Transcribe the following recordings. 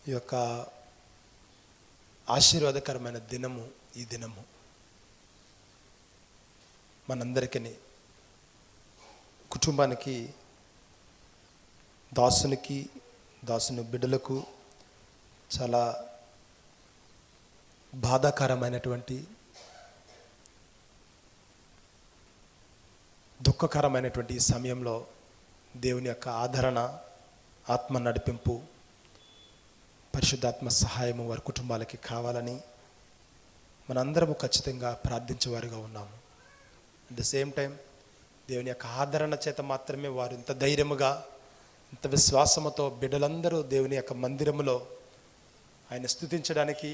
ఈ యొక్క ఆశీర్వాదకరమైన దినము, ఈ దినము మనందరికీ, కుటుంబానికి, దాసుని బిడ్డలకు చాలా బాధాకరమైనటువంటి, దుఃఖకరమైనటువంటి ఈ సమయంలో దేవుని యొక్క ఆదరణ, ఆత్మ నడిపింపు, పరిశుద్ధాత్మ సహాయము వారి కుటుంబాలకి కావాలని మనందరము ఖచ్చితంగా ప్రార్థించేవారుగా ఉన్నాము. అట్ ద సేమ్ టైం దేవుని యొక్క ఆదరణ చేత మాత్రమే వారు ఇంత ధైర్యముగా, ఇంత విశ్వాసముతో బిడ్డలందరూ దేవుని యొక్క మందిరములో ఆయన స్తుతించడానికి,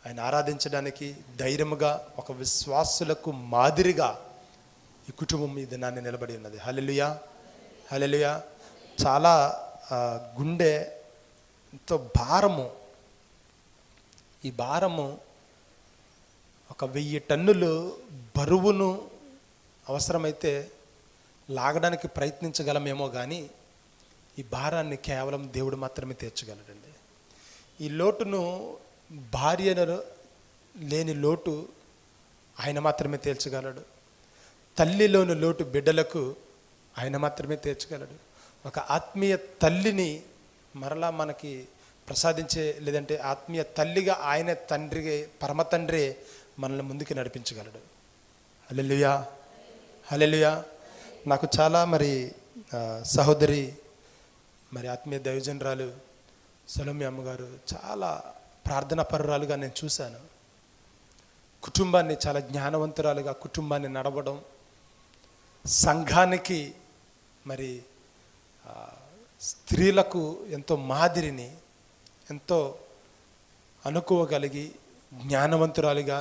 ఆయన ఆరాధించడానికి ధైర్యముగా, ఒక విశ్వాసులకు మాదిరిగా ఈ కుటుంబం ఈ దినాన్ని నిలబడి ఉన్నది. హల్లెలూయా, హల్లెలూయా. చాలా గుండె ఎంతో భారము, ఈ భారము ఒక 1000 టన్నులు బరువును అవసరమైతే లాగడానికి ప్రయత్నించగలమేమో కానీ ఈ భారాన్ని కేవలం దేవుడు మాత్రమే తీర్చగలడండి. ఈ లోటును, భార్యను లేని లోటు ఆయన మాత్రమే తీర్చగలడు. తల్లిలోని లోటు బిడ్డలకు ఆయన మాత్రమే తీర్చగలడు. ఒక ఆత్మీయ తల్లిని మరలా మనకి ప్రసాదించే, లేదంటే ఆత్మీయ తల్లిగా ఆయన తండ్రి, పరమ తండ్రి మనల్ని ముందుకు నడిపించగలడు. హల్లెలూయా, హల్లెలూయా. నాకు చాలా సహోదరి, ఆత్మీయ దైవజనరాలు సలోమి అమ్మగారు చాలా ప్రార్థనా పరురాలుగా నేను చూశాను. కుటుంబాన్ని చాలా జ్ఞానవంతురాలుగా కుటుంబాన్ని నడవడం, సంఘానికి స్త్రీలకు ఎంతో మాదిరిని, ఎంతో అనుకోగలిగి జ్ఞానవంతురాలుగా,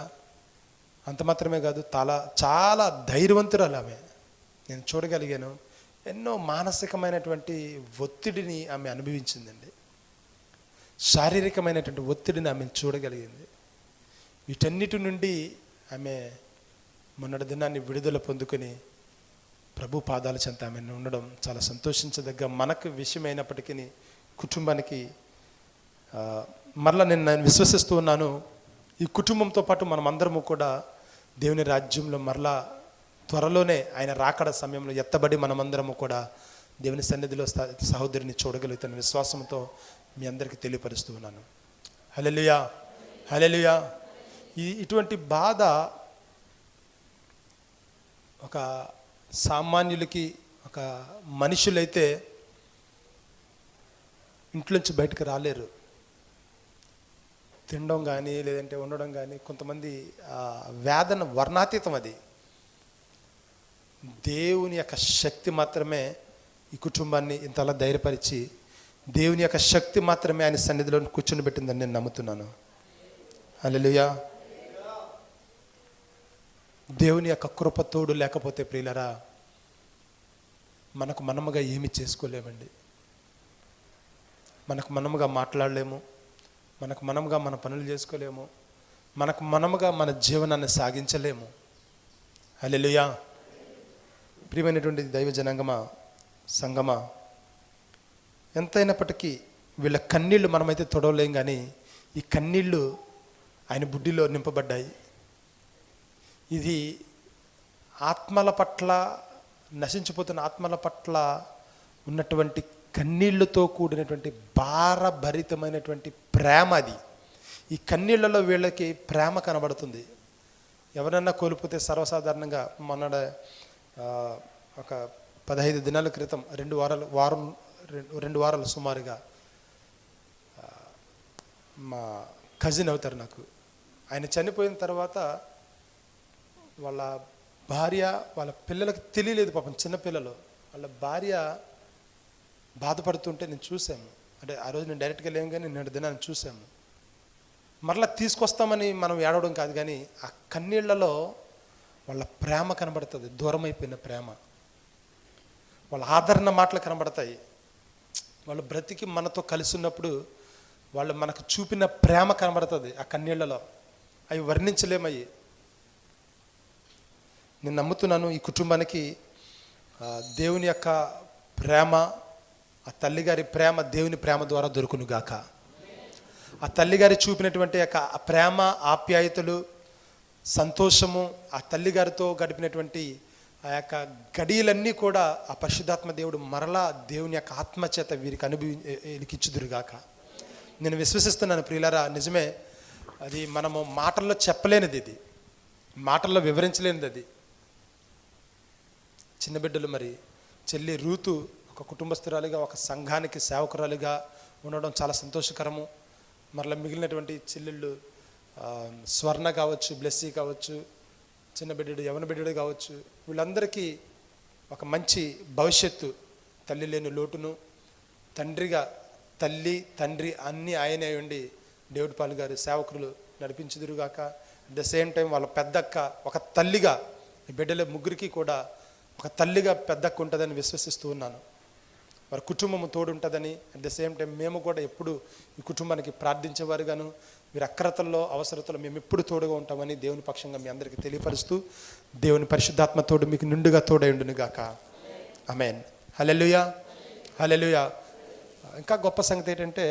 అంత మాత్రమే కాదు చాలా ధైర్యవంతురాలు ఆమె. నేను చూడగలిగాను. ఎన్నో మానసికమైనటువంటి ఒత్తిడిని ఆమె అనుభవించిందండి. శారీరకమైనటువంటి ఒత్తిడిని ఆమె చూడగలిగింది. వీటన్నిటి నుండి ఆమె మొన్నటి దినాన్ని విడుదల పొందుకొని ప్రభు పాదాల చెంత ఆమె ఉండడం చాలా సంతోషించదగ్గ మనకు విషయమైనప్పటికీ, కుటుంబానికి మరలా నేను విశ్వసిస్తూ ఉన్నాను, ఈ కుటుంబంతో పాటు మనం అందరము కూడా దేవుని రాజ్యంలో మరలా త్వరలోనే ఆయన రాకడ సమయంలో ఎత్తబడి మనమందరము కూడా దేవుని సన్నిధిలో సహోదరిని చూడగలుగుతున్న విశ్వాసంతో మీ అందరికీ తెలియపరుస్తూ ఉన్నాను. హల్లెలూయా, హల్లెలూయా. ఇటువంటి బాధ ఒక సామాన్యులకి, ఒక మనుషులైతే ఇంట్లోంచి బయటకు రాలేరు. తినడం కానీ, లేదంటే ఉండడం కానీ, కొంతమంది వేదన వర్ణాతీతం. అది దేవుని యొక్క శక్తి మాత్రమే ఈ కుటుంబాన్ని ఇంతలా ధైర్యపరిచి, దేవుని యొక్క శక్తి మాత్రమే ఆయన సన్నిధిలో కూర్చొని పెట్టిందని నేను నమ్ముతున్నాను. హల్లెలూయా. దేవుని యొక్క కృప తోడు లేకపోతే ప్రియులరా, మనకు మనముగా ఏమి చేసుకోలేమండి. మనకు మనముగా మాట్లాడలేము, మనకు మనముగా మన పనులు చేసుకోలేము, మనకు మనముగా మన జీవనాన్ని సాగించలేము. హల్లెలూయా. ప్రియమైనటువంటి దైవ జనాంగమా, సంగమా, ఎంతైనప్పటికీ వీళ్ళ కన్నీళ్ళు మనమైతే తొడవలేం, కానీ ఈ కన్నీళ్ళు ఆయన బుడ్డిలో నింపబడ్డాయి. ఇది ఆత్మల పట్ల, నశించిపోతున్న ఆత్మల పట్ల ఉన్నటువంటి కన్నీళ్లతో కూడినటువంటి భారభరితమైనటువంటి ప్రేమ. అది ఈ కన్నీళ్లలో వీళ్ళకి ప్రేమ కనబడుతుంది. ఎవరన్నా కోల్పోతే సర్వసాధారణంగా ఒక 15 దినాల క్రితం, 2 వారాలు సుమారుగా, మా కజిన్ అవుతారు నాకు, ఆయన చనిపోయిన తర్వాత వాళ్ళ భార్య, వాళ్ళ పిల్లలకు తెలియలేదు పాపం, చిన్నపిల్లలు, వాళ్ళ భార్య బాధపడుతుంటే నేను చూసాము. అంటే ఆ రోజు నేను డైరెక్ట్గా లేము, కానీ నేను దినాన్ని చూసాము. మరలా తీసుకొస్తామని మనం ఏడవడం కాదు, కానీ ఆ కన్నీళ్లలో వాళ్ళ ప్రేమ కనబడుతుంది. దూరం అయిపోయిన ప్రేమ, వాళ్ళ ఆదరణ మాటలు కనబడతాయి. వాళ్ళు బ్రతికి మనతో కలిసి ఉన్నప్పుడు వాళ్ళు మనకు చూపిన ప్రేమ కనబడుతుంది ఆ కన్నీళ్లలో. అవి వర్ణించలేమయ్యి. నేను నమ్ముతున్నాను, ఈ కుటుంబానికి దేవుని యొక్క ప్రేమ, ఆ తల్లిగారి ప్రేమ దేవుని ప్రేమ ద్వారా దొరుకునుగాక. ఆ తల్లిగారి చూపినటువంటి ఆ ప్రేమ, ఆప్యాయతలు, సంతోషము, ఆ తల్లిగారితో గడిపినటువంటి ఆ యొక్క గడియలన్నీ కూడా ఆ పరిశుద్ధాత్మ దేవుడు మరలా దేవుని యొక్క ఆత్మచేత వీరికి ఇచ్చుదురుగాక. నేను విశ్వసిస్తున్నాను ప్రియులారా, నిజమే. అది మనము మాటల్లో చెప్పలేనిది, ఇది మాటల్లో వివరించలేనిది. అది చిన్న బిడ్డలు, మరి చెల్లి రూతు ఒక కుటుంబస్తురాలిగా, ఒక సంఘానికి సేవకురాలిగా ఉండడం చాలా సంతోషకరము. మరలా మిగిలినటువంటి చెల్లెళ్ళు స్వర్ణ కావచ్చు, బ్లెస్సీ కావచ్చు, చిన్న బిడ్డడు, యవన బిడ్డడు కావచ్చు, వీళ్ళందరికీ ఒక మంచి భవిష్యత్తు, తల్లి లేని లోటును తండ్రిగా, తల్లి తండ్రి అన్నీ ఆయనే ఉండి దేవుడిపాలు గారి సేవకులు నడిపించుదురుగాక. అట్ ద సేమ్ టైం వాళ్ళ పెద్దక్క ఒక తల్లిగా, ఈ బిడ్డల ముగ్గురికి కూడా ఒక తల్లిగా పెద్దక్క ఉంటుందని విశ్వసిస్తూ ఉన్నాను. వారి కుటుంబము తోడు ఉంటుందని. అట్ ద సేమ్ టైం మేము కూడా ఎప్పుడు ఈ కుటుంబానికి ప్రార్థించేవారుగాను, వీరి అక్రతల్లో, అవసరతలో మేము ఎప్పుడు తోడుగా ఉంటామని దేవుని పక్షంగా మీ అందరికీ తెలియపరుస్తూ, దేవుని పరిశుద్ధాత్మ తోడు మీకు నిండుగా తోడైండును గాక. ఆమేన్. హల్లెలూయా, హల్లెలూయా. ఇంకా గొప్ప సంగతి ఏంటంటే,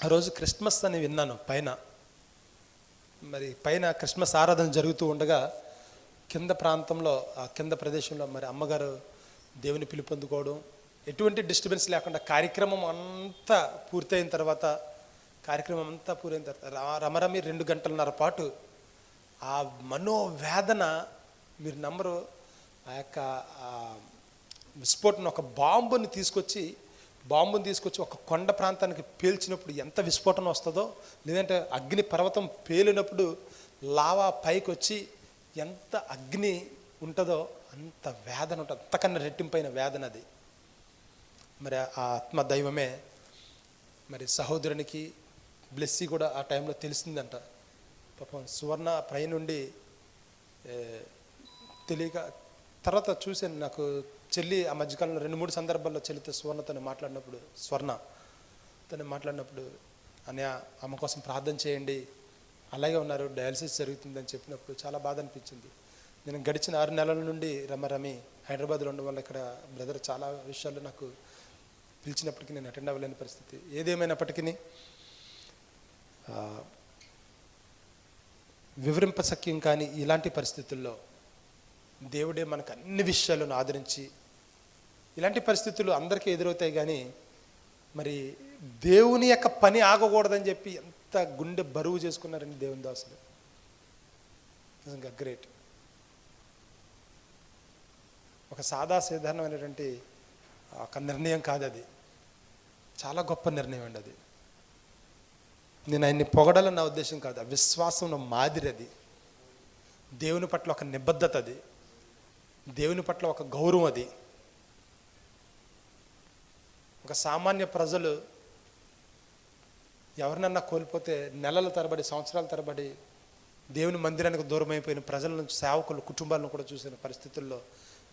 ఆ రోజు క్రిస్మస్ అని విన్నాను పైన. మరి పైన క్రిస్మస్ ఆరాధన జరుగుతూ ఉండగా కింద ప్రాంతంలో, ఆ కింద ప్రదేశంలో మరి అమ్మగారు దేవుని పిలుపొందుకోవడం, ఎటువంటి డిస్టర్బెన్స్ లేకుండా కార్యక్రమం అంతా పూర్తయిన తర్వాత రమరమి 2 గంటలన్నర పాటు ఆ మనోవేదన మీరు నమ్మరు. ఆ యొక్క విస్ఫోటన, ఒక బాంబుని తీసుకొచ్చి ఒక కొండ ప్రాంతానికి పేల్చినప్పుడు ఎంత విస్ఫోటన వస్తుందో, లేదంటే అగ్ని పర్వతం పేలినప్పుడు లావా పైకి వచ్చి ఎంత అగ్ని ఉంటుందో అంత వేదన ఉంటుంది. అంతకన్నా రెట్టింపైన వేదన అది. మరి ఆ ఆత్మ దైవమే మరి సహోదరునికి బ్లెస్సీ కూడా ఆ టైంలో తెలిసిందంట. పాపం సువర్ణ పై నుండి తెలియక తర్వాత చూశాను. నాకు చెల్లి ఆ మధ్యకాలంలో 2-3 సందర్భాల్లో చెల్లితో స్వర్ణతో మాట్లాడినప్పుడు అన్నయ్య అమ్మ కోసం ప్రార్థన చేయండి, అలాగే ఉన్నారు, డయాలసిస్ జరుగుతుందని చెప్పినప్పుడు చాలా బాధ అనిపించింది. నేను గడిచిన 6 నెలల నుండి రమరమి హైదరాబాద్లో ఉండడం వల్ల ఇక్కడ బ్రదర్ చాలా విషయాల్లో నాకు పిలిచినప్పటికీ నేను అటెండ్ అవ్వలేని పరిస్థితి. ఏదేమైనప్పటికీ వివరింపశక్యం కానీ ఇలాంటి పరిస్థితుల్లో దేవుడే మనకు అన్ని విషయాలను ఆదరించి, ఇలాంటి పరిస్థితులు అందరికీ ఎదురవుతాయి కానీ మరి దేవుని యొక్క పని ఆగకూడదని చెప్పి ఎంత గుండె బరువు చేసుకున్నారని దేవుని దాసులు. నిజంగా గ్రేట్. ఒక సాధారణమైనటువంటి ఒక నిర్ణయం కాదు అది, చాలా గొప్ప నిర్ణయం అండి అది. నేను ఆయన్ని పొగడాలని నా ఉద్దేశం కాదు. ఆ విశ్వాసంలో మాదిరి అది, దేవుని పట్ల ఒక నిబద్ధత, అది దేవుని పట్ల ఒక గౌరవం. అది ఒక సామాన్య ప్రజలు ఎవరినన్నా కోల్పోతే నెలల తరబడి, సంవత్సరాల తరబడి దేవుని మందిరానికి దూరం అయిపోయిన ప్రజల నుంచి సేవకులు, కుటుంబాలను కూడా చూసిన పరిస్థితుల్లో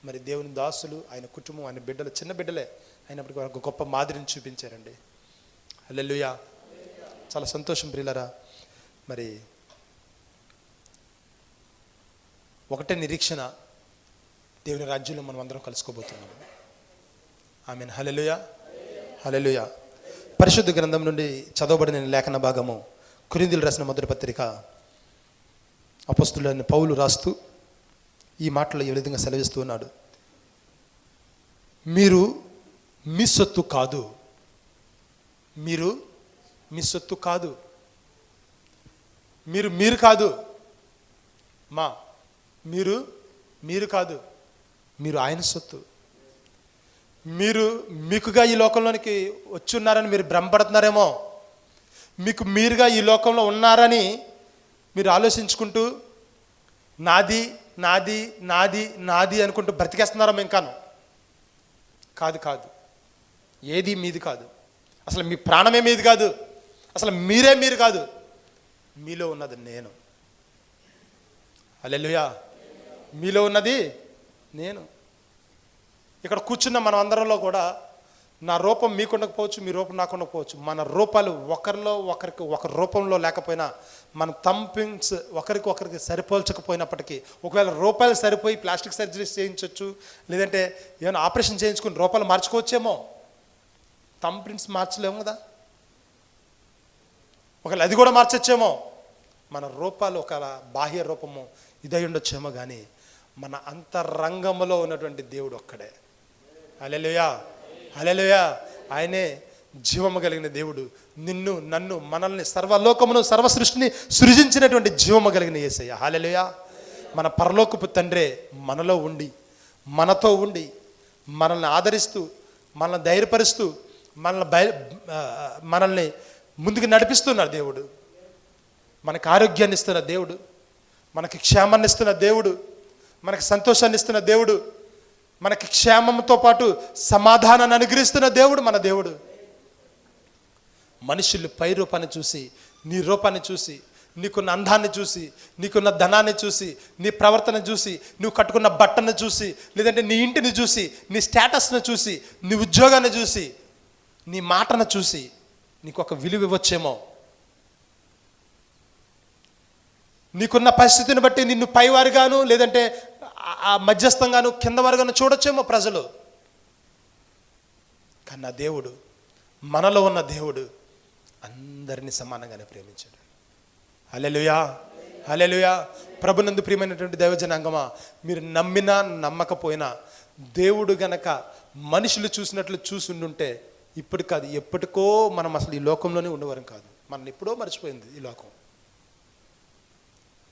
మరి దేవుని దాసులు, ఆయన కుటుంబం, ఆయన బిడ్డలు, చిన్న బిడ్డలే అయినప్పటికీ ఒక గొప్ప మాదిరిని చూపించారండి. హల్లెలూయా. చాలా సంతోషం ప్రియులారా. మరి ఒకటే నిరీక్షణ, దేవుని రాజ్యంలో మనం అందరం కలుసుకోబోతున్నాము. ఆమేన్. హల్లెలూయా, హల్లెలూయా. పరిశుద్ధ గ్రంథం నుండి చదవబడిన లేఖన భాగము కొరింథీయులకు రాసిన మొదటి పత్రిక అపోస్తలుడైన పౌలు రాస్తూ ఈ మాటలు ఏ విధంగా సెలవిస్తూ ఉన్నాడు. మీరు మీ సొత్తు కాదు, మీరు మీ సొత్తు కాదు, మీరు కాదు, మీరు కాదు, మీరు ఆయన సొత్తు. మీకుగా ఈ లోకంలోనికి వచ్చి ఉన్నారని మీరు భ్రమపడుతున్నారేమో. మీరుగా ఈ లోకంలో ఉన్నారని మీరు ఆలోచించుకుంటూ నాది నాది నాది నాది అనుకుంటూ బ్రతికేస్తున్నారా? ఇంకాను కాదు, ఏది మీది కాదు. అసలు మీ ప్రాణమే మీది కాదు, అసలు మీరే మీరు కాదు. మీలో ఉన్నది నేను. హల్లెలూయా. మీలో ఉన్నది నేను. ఇక్కడ కూర్చున్న మనం అందరంలో కూడా నా రూపం మీకు ఉండకపోవచ్చు, మీ రూపం నాకు ఉండకపోవచ్చు. మన రూపాలు ఒకరిలో ఒకరికి ఒక రూపంలో లేకపోయినా, మన థంబ్-ప్రింట్స్ ఒకరికి సరిపోల్చకపోయినప్పటికీ, ఒకవేళ రూపాయలు సరిపోయి ప్లాస్టిక్ సర్జరీస్ చేయించవచ్చు, లేదంటే ఏమైనా ఆపరేషన్ చేయించుకుని రూపాయలు మార్చుకోవచ్చేమో. థంబ్-ప్రింట్స్ మార్చలేము కదా. ఒకవేళ అది కూడా మార్చొచ్చేమో. మన రూపాలు ఒక బాహ్య రూపము ఇదై ఉండొచ్చేమో, కానీ మన అంతరంగంలో ఉన్నటువంటి దేవుడు ఒక్కడే. హల్లెలూయా, హల్లెలూయా. ఆయనే జీవము కలిగిన దేవుడు. నిన్ను, నన్ను, మనల్ని, సర్వలోకమును, సర్వ సృష్టిని సృజించినటువంటి జీవము కలిగిన యేసయ్య. హల్లెలూయా. మన పరలోకపు తండ్రే మనలో ఉండి, మనతో ఉండి, మనల్ని ఆదరిస్తూ, మనల్ని ధైర్యపరుస్తూ, మనల్ని ముందుకు నడిపిస్తున్న దేవుడు, మనకు ఆరోగ్యాన్ని ఇస్తున్న దేవుడు, మనకి క్షేమాన్ని ఇస్తున్న దేవుడు, మనకి సంతోషాన్ని ఇస్తున్న దేవుడు, మనకి క్షేమంతో పాటు సమాధానాన్ని అనుగ్రహిస్తున్న దేవుడు మన దేవుడు. మనుషులు పై రూపాన్ని చూసి, నీ రూపాన్ని చూసి, నీకున్న అందాన్ని చూసి, నీకున్న ధనాన్ని చూసి, నీ ప్రవర్తన చూసి, నువ్వు కట్టుకున్న బట్టను చూసి, లేదంటే నీ ఇంటిని చూసి, నీ స్టేటస్ను చూసి, నీ ఉద్యోగాన్ని చూసి, నీ మాటను చూసి నీకు ఒక విలువ ఇవ్వచ్చేమో. నీకున్న పరిస్థితిని బట్టి నిన్ను పైవారిగాను, లేదంటే ఆ మధ్యస్థంగాను, కింద వారుగాను చూడొచ్చేమో ప్రజలు. కానీ నా దేవుడు, మనలో ఉన్న దేవుడు అందరినీ సమానంగానే ప్రేమించాడు. హల్లెలూయా, హల్లెలూయా. ప్రభునందు ప్రియమైనటువంటి దైవజనాంగమా, మీరు నమ్మినా నమ్మకపోయినా దేవుడు గనక మనుషులు చూసినట్లు చూసుండుంటే ఇప్పుడు కాదు, ఎప్పటికో మనం అసలు ఈ లోకంలోనే ఉండేవారం కాదు. మనం ఎప్పుడో మర్చిపోయింది ఈ లోకం.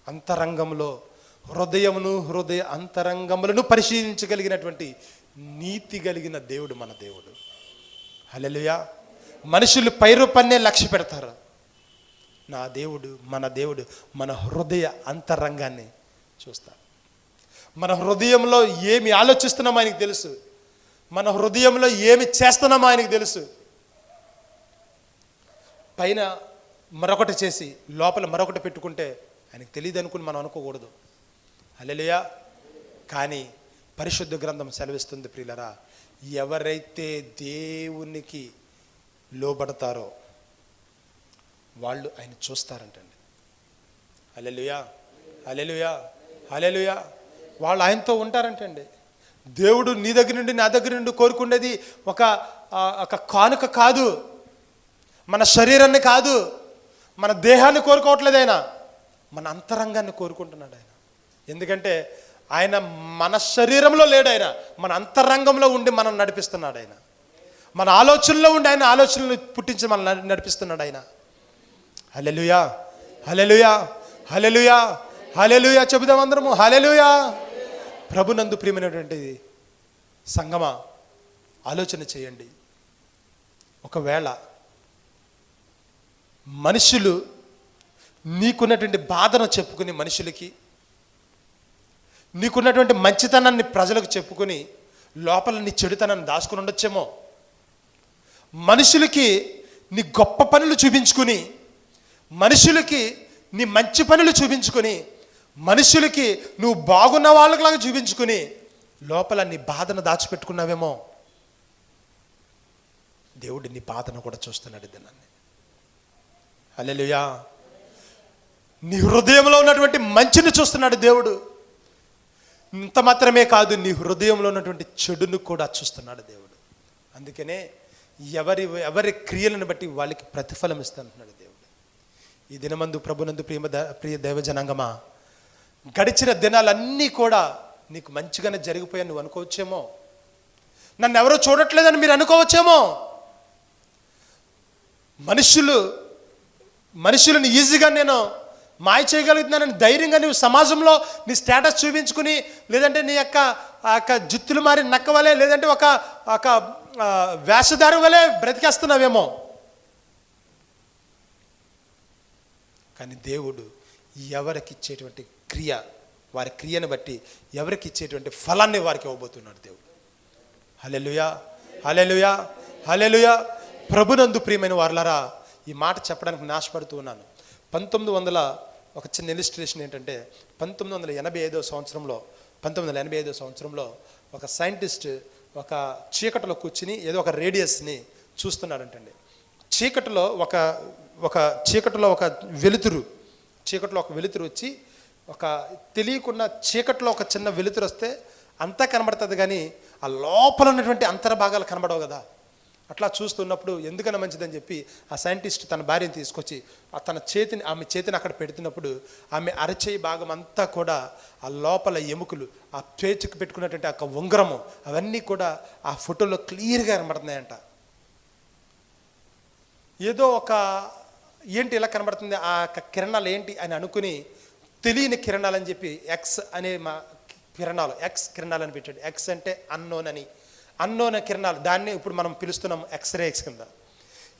అంతరంగంలో హృదయ అంతరంగములను పరిశీలించగలిగినటువంటి నీతి కలిగిన దేవుడు మన దేవుడు. హల్లెలూయా. మనుషులు పైరూపాన్నే లక్ష్య పెడతారు. నా దేవుడు, మన దేవుడు మన హృదయ అంతరంగాన్ని చూస్తారు. మన హృదయంలో ఏమి ఆలోచిస్తున్నామో ఆయనకు తెలుసు. మన హృదయంలో ఏమి చేస్తున్నామో ఆయనకు తెలుసు. పైన మరొకటి చేసి లోపల మరొకటి పెట్టుకుంటే ఆయనకు తెలియదు అనుకుని మనం అనుకోకూడదు. హల్లెలూయా. కానీ పరిశుద్ధ గ్రంథం సెలవిస్తుంది ప్రియులరా, ఎవరైతే దేవునికి లోబడతారో వాళ్ళు ఆయన చూస్తారంటండి. హల్లెలూయా, హల్లెలూయా, హల్లెలూయా. వాళ్ళు ఆయనతో ఉంటారంటండి. దేవుడు నీ దగ్గర నుండి, నా దగ్గర నుండి కోరుకునేది ఒక కానుక కాదు, మన శరీరాన్ని కాదు, మన దేహాన్ని కోరుకోవట్లేదు ఆయన, మన అంతరంగాన్ని కోరుకుంటున్నాడు ఆయన. ఎందుకంటే ఆయన మన శరీరంలో లేడు, ఆయన మన అంతరంగంలో ఉండి మనం నడిపిస్తున్నాడు. ఆయన మన ఆలోచనలో ఉండి ఆయన ఆలోచనలు పుట్టించి మనం నడిపిస్తున్నాడు ఆయన. హల్లెలూయా, హల్లెలూయా, హల్లెలూయా, హల్లెలూయా. చెబుదాం అందరము హల్లెలూయా. ప్రభునందు ప్రియమైనటువంటి సంగమా, ఆలోచన చేయండి. ఒకవేళ మనుషులు నీకున్నటువంటి బాధను చెప్పుకుని, మనుషులకి నీకున్నటువంటి మంచితనాన్ని ప్రజలకు చెప్పుకొని లోపల నీ చెడుతనాన్ని దాచుకుని ఉండొచ్చేమో. మనుషులకి నీ గొప్ప పనులు చూపించుకుని, మనుషులకి నీ మంచి పనులు చూపించుకొని, మనుషులకి నువ్వు బాగున్న వాళ్ళలాగా చూపించుకుని లోపల నీ బాధను దాచిపెట్టుకున్నావేమో. దేవుడు నీ బాధను కూడా చూస్తున్నాడు దినాన్ని. హల్లెలూయా. నీ హృదయంలో ఉన్నటువంటి మంచిని చూస్తున్నాడు దేవుడు. ఇంత మాత్రమే కాదు, నీ హృదయంలో ఉన్నటువంటి చెడును కూడా చూస్తున్నాడు దేవుడు. అందుకనే ఎవరి క్రియలను బట్టి వాళ్ళకి ప్రతిఫలం ఇస్తానంటున్నాడు దేవుడు. ఈ దినమందు ప్రభునందు ప్రియ దైవజనాంగమా, గడిచిన దినాలన్నీ కూడా నీకు మంచిగానే జరిగిపోయాను నువ్వు అనుకోవచ్చేమో. నన్ను ఎవరో చూడట్లేదని మీరు అనుకోవచ్చేమో. మనుషులను ఈజీగా నేను మాయ చేయగలుగుతున్నానని ధైర్యంగా నువ్వు సమాజంలో నీ స్టేటస్ చూపించుకుని, లేదంటే నీ యొక్క జుత్తులు మారి నక్క వలె, లేదంటే ఒక వేషధారి వలె బ్రతికేస్తున్నావేమో. కానీ దేవుడు ఎవరికి ఇచ్చేటువంటి క్రియ, వారి క్రియను బట్టి ఎవరికి ఇచ్చేటువంటి ఫలాన్ని వారికి ఇవ్వబోతున్నాడు దేవుడు. హల్లెలూయా, హల్లెలూయా, హల్లెలూయా. ప్రభునందు ప్రియమైన వారలారా, ఈ మాట చెప్పడానికి నాశపడుతూ ఉన్నాను. 1900 ఒక చిన్న ఇలిస్ట్రేషన్ ఏంటంటే, 1985 సంవత్సరంలో ఒక సైంటిస్ట్ ఒక చీకటిలో కూర్చుని ఏదో ఒక రేడియస్ని చూస్తున్నాడంటండి. చీకటిలో ఒక వెలుతురు వచ్చి, ఒక తెలియకుండా చీకటిలో ఒక చిన్న వెలుతురు వస్తే అంతా కనబడుతుంది, కానీ ఆ లోపల ఉన్నటువంటి అంతర్భాగాలు కనబడవు కదా. అట్లా చూస్తున్నప్పుడు ఎందుకన్నా మంచిదని చెప్పి ఆ సైంటిస్ట్ తన భార్యను తీసుకొచ్చి ఆమె చేతిని అక్కడ పెడుతున్నప్పుడు ఆమె అరచేయి భాగం అంతా కూడా ఆ లోపల ఎముకలు, ఆ చేతికి పెట్టుకున్నటువంటి ఆ ఉంగరము అవన్నీ కూడా ఆ ఫోటోలో క్లియర్గా కనబడుతున్నాయంట. ఏదో ఏంటి ఇలా కనబడుతుంది, ఆ కిరణాలు ఏంటి అని అనుకుని తెలియని కిరణాలు అని చెప్పి ఎక్స్ అనే ఎక్స్ కిరణాలు అని పెట్టాడు. ఎక్స్ అంటే అన్నోన్ కిరణాలు, దాన్ని ఇప్పుడు మనం పిలుస్తున్నాం ఎక్స్రేస్ కింద.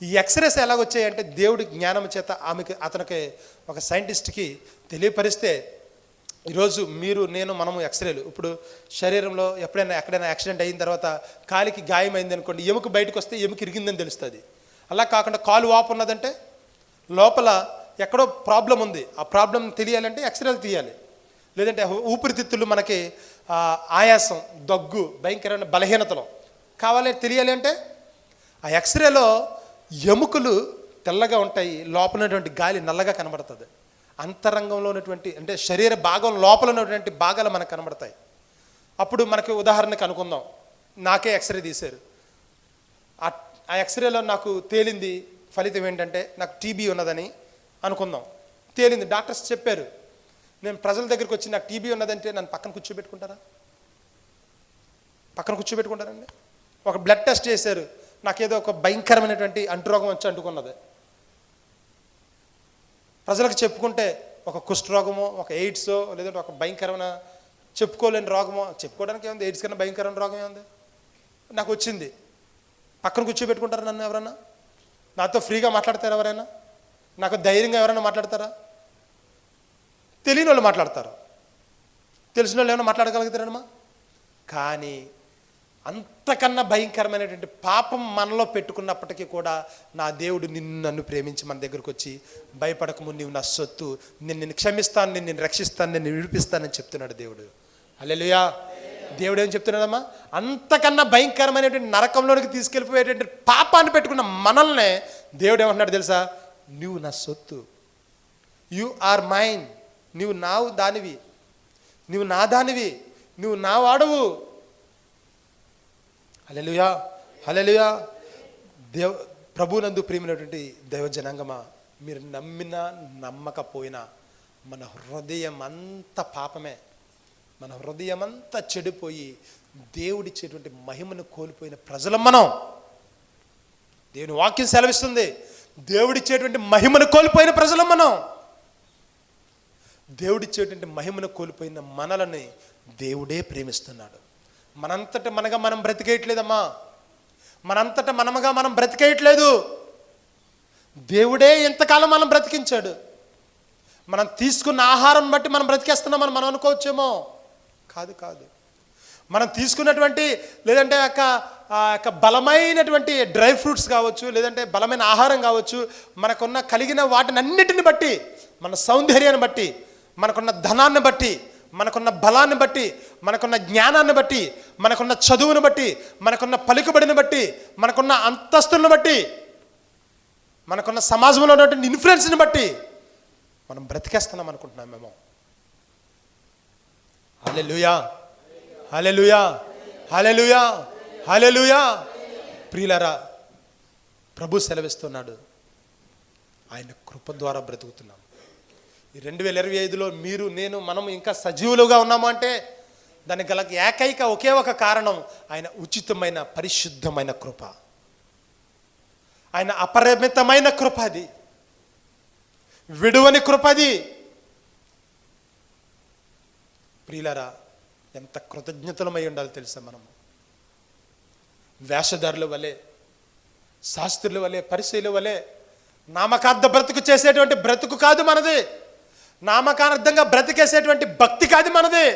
ఈ ఎక్స్రేస్ ఎలాగొచ్చాయంటే దేవుడి జ్ఞానం చేత అతనికి ఒక సైంటిస్ట్కి తెలియపరిస్తే, ఈరోజు మనము ఎక్స్రేలు ఇప్పుడు శరీరంలో ఎక్కడైనా యాక్సిడెంట్ అయిన తర్వాత కాలికి గాయమైంది అనుకోండి, ఎముక బయటకు వస్తే ఎముక ఇరిగిందని తెలుస్తుంది. అలా కాకుండా కాలు వాపు ఉన్నదంటే లోపల ఎక్కడో ప్రాబ్లం ఉంది, ఆ ప్రాబ్లం తెలియాలంటే ఎక్స్రేలు తీయాలి. లేదంటే ఊపిరితిత్తులు మనకి ఆయాసం, దగ్గు, భయంకరమైన బలహీనతలు తెలియాలి అంటే ఆ ఎక్స్రేలో ఎముకలు తెల్లగా ఉంటాయి, లోపల ఉన్నటువంటి గాలి నల్లగా కనబడుతుంది. అంతరంగంలో ఉన్నటువంటి అంటే శరీర భాగం లోపల ఉన్నటువంటి భాగాలు మనకు కనబడతాయి. అప్పుడు మనకి ఉదాహరణకు అనుకుందాం, నాకే ఎక్స్రే తీశారు. ఆ ఎక్స్రేలో నాకు తేలింది ఫలితం ఏంటంటే నాకు టీబీ ఉన్నదని అనుకుందాం. తేలింది, డాక్టర్స్ చెప్పారు. నేను ప్రజల దగ్గరికి వచ్చి నాకు టీబీ ఉన్నదంటే నన్ను పక్కన కూర్చోబెట్టుకుంటారండి. ఒక బ్లడ్ టెస్ట్ చేశారు, నాకేదో ఒక భయంకరమైనటువంటి అంటురోగం వచ్చి అంటుకున్నది. ప్రజలకు చెప్పుకుంటే ఒక కుష్ఠరోగమో, ఒక ఎయిడ్సో, లేదంటే ఒక భయంకరమైన చెప్పుకోలేని రోగమో, చెప్పుకోవడానికి ఏముంది, ఎయిడ్స్ కన్నా భయంకరమైన రోగం ఏముంది, నాకు వచ్చింది. పక్కన కూర్చోబెట్టుకుంటారా నన్ను? ఎవరన్నా నాతో ఫ్రీగా మాట్లాడతారా? ఎవరైనా నాకు ధైర్యంగా ఎవరైనా మాట్లాడతారా? తెలియని వాళ్ళు మాట్లాడతారు, తెలిసిన వాళ్ళు ఏమైనా మాట్లాడగలుగుతారమ్మా? కానీ అంతకన్నా భయంకరమైనటువంటి పాపం మనలో పెట్టుకున్నప్పటికీ కూడా నా దేవుడు నన్ను ప్రేమించి మన దగ్గరకు వచ్చి, భయపడకము, నీవు నా సొత్తు, నిన్ను క్షమిస్తాను, నిన్ను రక్షిస్తాను, నిన్ను విడిపిస్తానని చెప్తున్నాడు దేవుడు. హల్లెలూయా. దేవుడు ఏం చెప్తున్నాడమ్మా? అంతకన్నా భయంకరమైనటువంటి నరకంలోనికి తీసుకెళ్ళిపోయేటువంటి పాపాన్ని పెట్టుకున్న మనల్నే దేవుడు ఏమంటున్నాడు తెలుసా? నువ్వు నా సొత్తు, యు ఆర్ మైన్, నువ్వు దానివి, నువ్వు నా దానివి, నువ్వు నా వాడవు. హల్లెలూయా, హల్లెలూయా. ప్రభునందు ప్రియమైనటువంటి దైవ జనాంగమా, మీరు నమ్మినా నమ్మకపోయినా మన హృదయం అంతా పాపమే, మన హృదయం అంతా చెడిపోయి దేవుడిచ్చేటువంటి మహిమను కోల్పోయిన ప్రజలం మనం. దేవుని వాక్యం సెలవిస్తుంది, దేవుడిచ్చేటువంటి మహిమను కోల్పోయిన ప్రజలం మనం. దేవుడిచ్చేటువంటి మహిమను కోల్పోయిన మనలని దేవుడే ప్రేమిస్తున్నాడు. మనంతట మనగా మనం బ్రతికేయట్లేదమ్మా, మనంతట మనముగా మనం బ్రతికేయట్లేదు. దేవుడే ఎంతకాలం మనం బ్రతికించాడు. మనం తీసుకున్న ఆహారం బట్టి మనం బ్రతికేస్తున్నామని మనం అనుకోవచ్చేమో. కాదు. మనం తీసుకున్నటువంటి లేదంటే బలమైనటువంటి డ్రై ఫ్రూట్స్ కావచ్చు, లేదంటే బలమైన ఆహారం కావచ్చు, మనకున్న కలిగిన వాటిని అన్నిటిని బట్టి, మన సౌందర్యాన్ని బట్టి, మనకున్న ధనాన్ని బట్టి, మనకున్న బలాన్ని బట్టి, మనకున్న జ్ఞానాన్ని బట్టి, మనకున్న చదువుని బట్టి, మనకున్న పలుకుబడిని బట్టి, మనకున్న అంతస్తులను బట్టి, మనకున్న సమాజంలో ఉన్నటువంటి ఇన్ఫ్లుయెన్స్ని బట్టి మనం బ్రతికేస్తున్నాం అనుకుంటున్నాం మేము. హల్లెలూయా, హల్లెలూయా, హల్లెలూయా, హల్లెలూయా. ప్రియులారా, ప్రభు సెలవిస్తున్నాడు, ఆయన కృప ద్వారా బ్రతుకుతున్నాం. ఈ 2025లో మనం ఇంకా సజీవులుగా ఉన్నాము అంటే దానికి గల ఏకైక ఒకే ఒక కారణం ఆయన ఉచితమైన పరిశుద్ధమైన కృప, ఆయన అపరిమితమైన కృప, అది విడువని కృప. అది ప్రియులారా, ఎంత కృతజ్ఞతలమై ఉండాలో తెలుసా? మనము వేషధారుల వలె, శాస్త్రుల వలె, పరిసయ్యుల వలె నామకార్థ బ్రతుకు చేసేటువంటి బ్రతుకు కాదు మనది. నామకార్థంగా బ్రతికేసేటువంటి భక్తి కాదు మనది.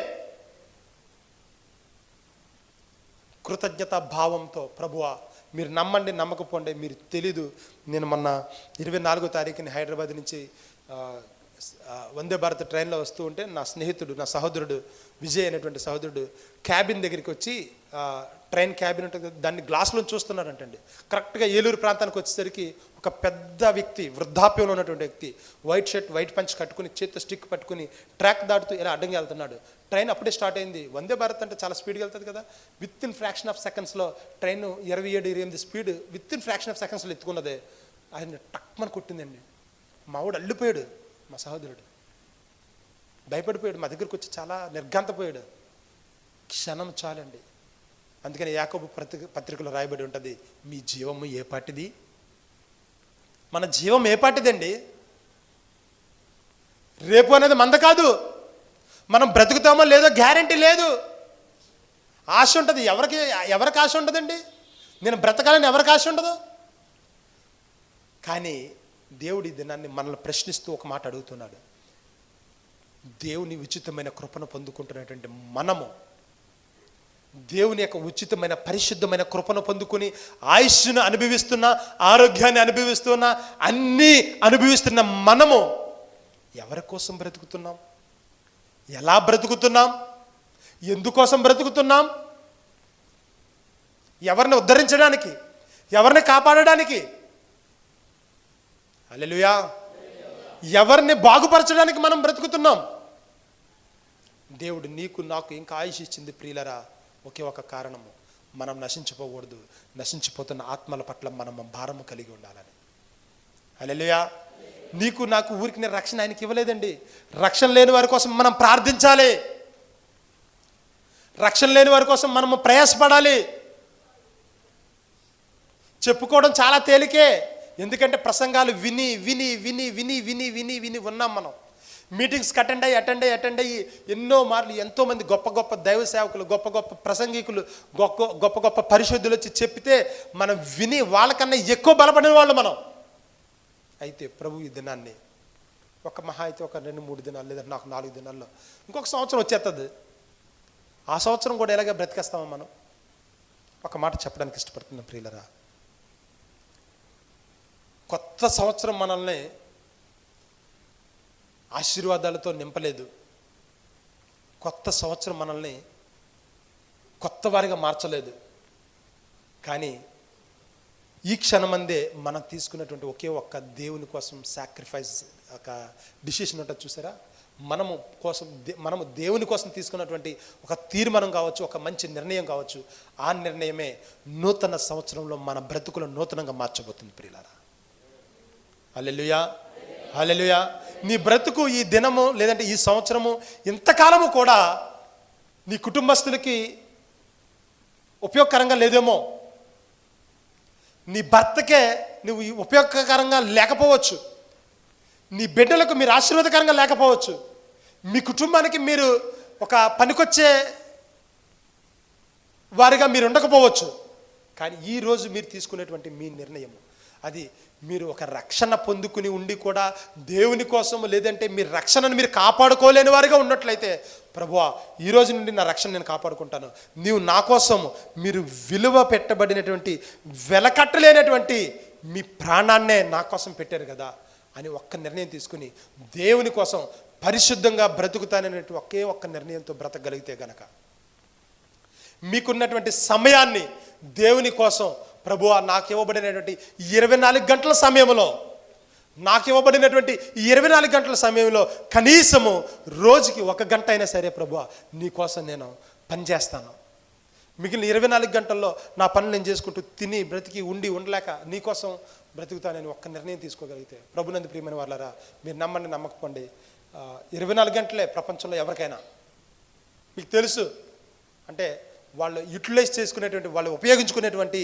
కృతజ్ఞత భావంతో, ప్రభువా మీరు నమ్మండి, నమ్మకపోండి, మీరు తెలీదు. నేను మొన్న 24వ తారీఖుని హైదరాబాద్ నుంచి వందే భారత్ ట్రైన్లో వస్తూ ఉంటే నా స్నేహితుడు, నా సహోదరుడు విజయ్ అనేటువంటి సహోదరుడు క్యాబిన్ దగ్గరికి వచ్చి ట్రైన్ క్యాబిన్ ఉంటుంది కదా, దాన్ని గ్లాసులో చూస్తున్నారంటండి. కరెక్ట్గా ఏలూరు ప్రాంతానికి వచ్చేసరికి ఒక పెద్ద వ్యక్తి, వృద్ధాప్యంలో ఉన్నటువంటి వ్యక్తి, వైట్ షర్ట్ వైట్ పంచ్ కట్టుకుని చేతితో స్టిక్ పట్టుకుని ట్రాక్ దాటుతూ ఇలా అడ్డంగా వెళ్తున్నాడు. ట్రైన్ అప్పుడే స్టార్ట్ అయింది. వందే భారత్ అంటే చాలా స్పీడ్గా వెళ్తుంది కదా. విత్ ఇన్ ఫ్రాక్షన్ ఆఫ్ సెకండ్స్లో train 27-28 speed with in fraction of సెకండ్స్లో ఎత్తుకున్నదే. ఆయన టక్మని కొట్టిందండి. మావాడు అల్లిపోయాడు, మా సహోదరుడు భయపడిపోయాడు. మా దగ్గరికి వచ్చి చాలా నిర్ఘాంతపోయాడు. క్షణం చాలండి. అందుకని యాకోబు పత్రికలో రాయబడి ఉంటుంది, మీ జీవము ఏ పాటిది? మన జీవం ఏ పాటిదండి? రేపు అనేది మంద కాదు. మనం బ్రతుకుతామో లేదో గ్యారంటీ లేదు. ఆశ ఉంటుంది. ఎవరికి ఆశ ఉంటుందండి? నేను బ్రతకాలని ఎవరికి ఆశ ఉండదు? కానీ దేవుడి దినాన్ని మనల్ని ప్రశ్నిస్తూ ఒక మాట అడుగుతున్నాడు. దేవుని ఉచితమైన కృపను పొందుకుంటున్నటువంటి మనము, దేవుని యొక్క ఉచితమైన పరిశుద్ధమైన కృపను పొందుకుని ఆయుష్ను అనుభవిస్తున్నా, ఆరోగ్యాన్ని అనుభవిస్తున్నా, అన్నీ అనుభవిస్తున్న మనము ఎవరి కోసం బ్రతుకుతున్నాం? ఎలా బ్రతుకుతున్నాం? ఎందుకోసం బ్రతుకుతున్నాం? ఎవరిని ఉద్ధరించడానికి, ఎవరిని కాపాడడానికి, హల్లెలూయా, ఎవరిని బాగుపరచడానికి మనం బ్రతుకుతున్నాం? దేవుడు నీకు నాకు ఇంకా ఆయుష్ ఇచ్చింది ప్రియులరా, ఒకే ఒక కారణము, మనం నశించిపోకూడదు. నశించిపోతున్న ఆత్మల పట్ల మనం భారము కలిగి ఉండాలని. హల్లెలూయా. నీకు నాకు ఊరికి రక్షణ ఆయనకి ఇవ్వలేదండి. రక్షణ లేని వారి కోసం మనం ప్రార్థించాలి. రక్షణ లేని వారి కోసం మనము ప్రయాసపడాలి. చెప్పుకోవడం చాలా తేలికే, ఎందుకంటే ప్రసంగాలు విని విని విని విని విని విని విని ఉన్నాం. మనం మీటింగ్స్కి అటెండ్ అయ్యి ఎన్నో మార్లు ఎంతోమంది గొప్ప గొప్ప దైవ సేవకులు, గొప్ప గొప్ప ప్రసంగికులు, గొప్ప గొప్ప పరిశుద్ధులు వచ్చి చెప్పితే మనం విని వాళ్ళకన్నా ఎక్కువ బలపడిన వాళ్ళు మనం. అయితే ప్రభు ఈ దినాన్ని ఒక మహా అయితే ఒక 2-3 దినాలు లేదా నాకు 4 దినాల్లో ఇంకొక సంవత్సరం వచ్చేస్తుంది. ఆ సంవత్సరం కూడా ఎలాగ బ్రతికేస్తామో మనం? ఒక మాట చెప్పడానికి ఇష్టపడుతున్నాం ప్రియులరా. కొత్త సంవత్సరం మనల్ని ఆశీర్వాదాలతో నింపలేదు. కొత్త సంవత్సరం మనల్ని కొత్త వారిగా మార్చలేదు. కానీ ఈ క్షణమందే మనం తీసుకున్నటువంటి ఒకే ఒక్క దేవుని కోసం సాక్రిఫైస్, ఒక డిసిషన్ ఉంటుంది చూసారా, మనము దేవుని కోసం తీసుకున్నటువంటి ఒక తీర్మానం కావచ్చు, ఒక మంచి నిర్ణయం కావచ్చు. ఆ నిర్ణయమే నూతన సంవత్సరంలో మన బ్రతుకులను నూతనంగా మార్చబోతుంది ప్రియులారా. హల్లెలూయా, హల్లెలూయా. నీ బ్రతుకు ఈ దినము లేదంటే ఈ సంవత్సరము ఇంతకాలము కూడా నీ కుటుంబస్తులకి ఉపయోగకరంగా లేదేమో. నీ భర్తకే నువ్వు ఉపయోగకరంగా లేకపోవచ్చు. నీ బిడ్డలకు మీరు ఆశీర్వాదకరంగా లేకపోవచ్చు. మీ కుటుంబానికి మీరు ఒక పనికొచ్చే వారిగా మీరు ఉండకపోవచ్చు. కానీ ఈరోజు మీరు తీసుకునేటువంటి మీ నిర్ణయము, అది మీరు ఒక రక్షణ పొందుకుని ఉండి కూడా దేవుని కోసము లేదంటే మీ రక్షణను మీరు కాపాడుకోలేని వారిగా ఉన్నట్లయితే, ప్రభువా ఈరోజు నుండి నా రక్షణ నేను కాపాడుకుంటాను, నీవు నా కోసము మీరు విలువ పెట్టబడినటువంటి వెలకట్టలేనటువంటి మీ ప్రాణాన్నే నా కోసం పెట్టారు కదా అని ఒక్క నిర్ణయం తీసుకుని దేవుని కోసం పరిశుద్ధంగా బ్రతుకుతాననేటువంటి ఒకే ఒక్క నిర్ణయంతో బ్రతకగలిగితే గనక, మీకున్నటువంటి సమయాన్ని దేవుని కోసం, ప్రభువా నాకు ఇవ్వబడినటువంటి 24 గంటల సమయంలో, నాకు ఇవ్వబడినటువంటి 24 గంటల సమయంలో కనీసము రోజుకి 1 గంట అయినా సరే ప్రభువా నీ కోసం నేను పనిచేస్తాను. మిగిలిన 24 గంటల్లో నా పనులు నేను చేసుకుంటూ తిని బ్రతికి ఉండలేక నీ కోసం బ్రతుకుతానని ఒక్క నిర్ణయం తీసుకోగలిగితే, ప్రభునందు ప్రియమైన వాళ్ళారా, మీరు నమ్మండి నమ్మకపోండి, 24 గంటలే ప్రపంచంలో ఎవరికైనా. మీకు తెలుసు అంటే వాళ్ళు యూటిలైజ్ చేసుకునేటువంటి, వాళ్ళు ఉపయోగించుకునేటువంటి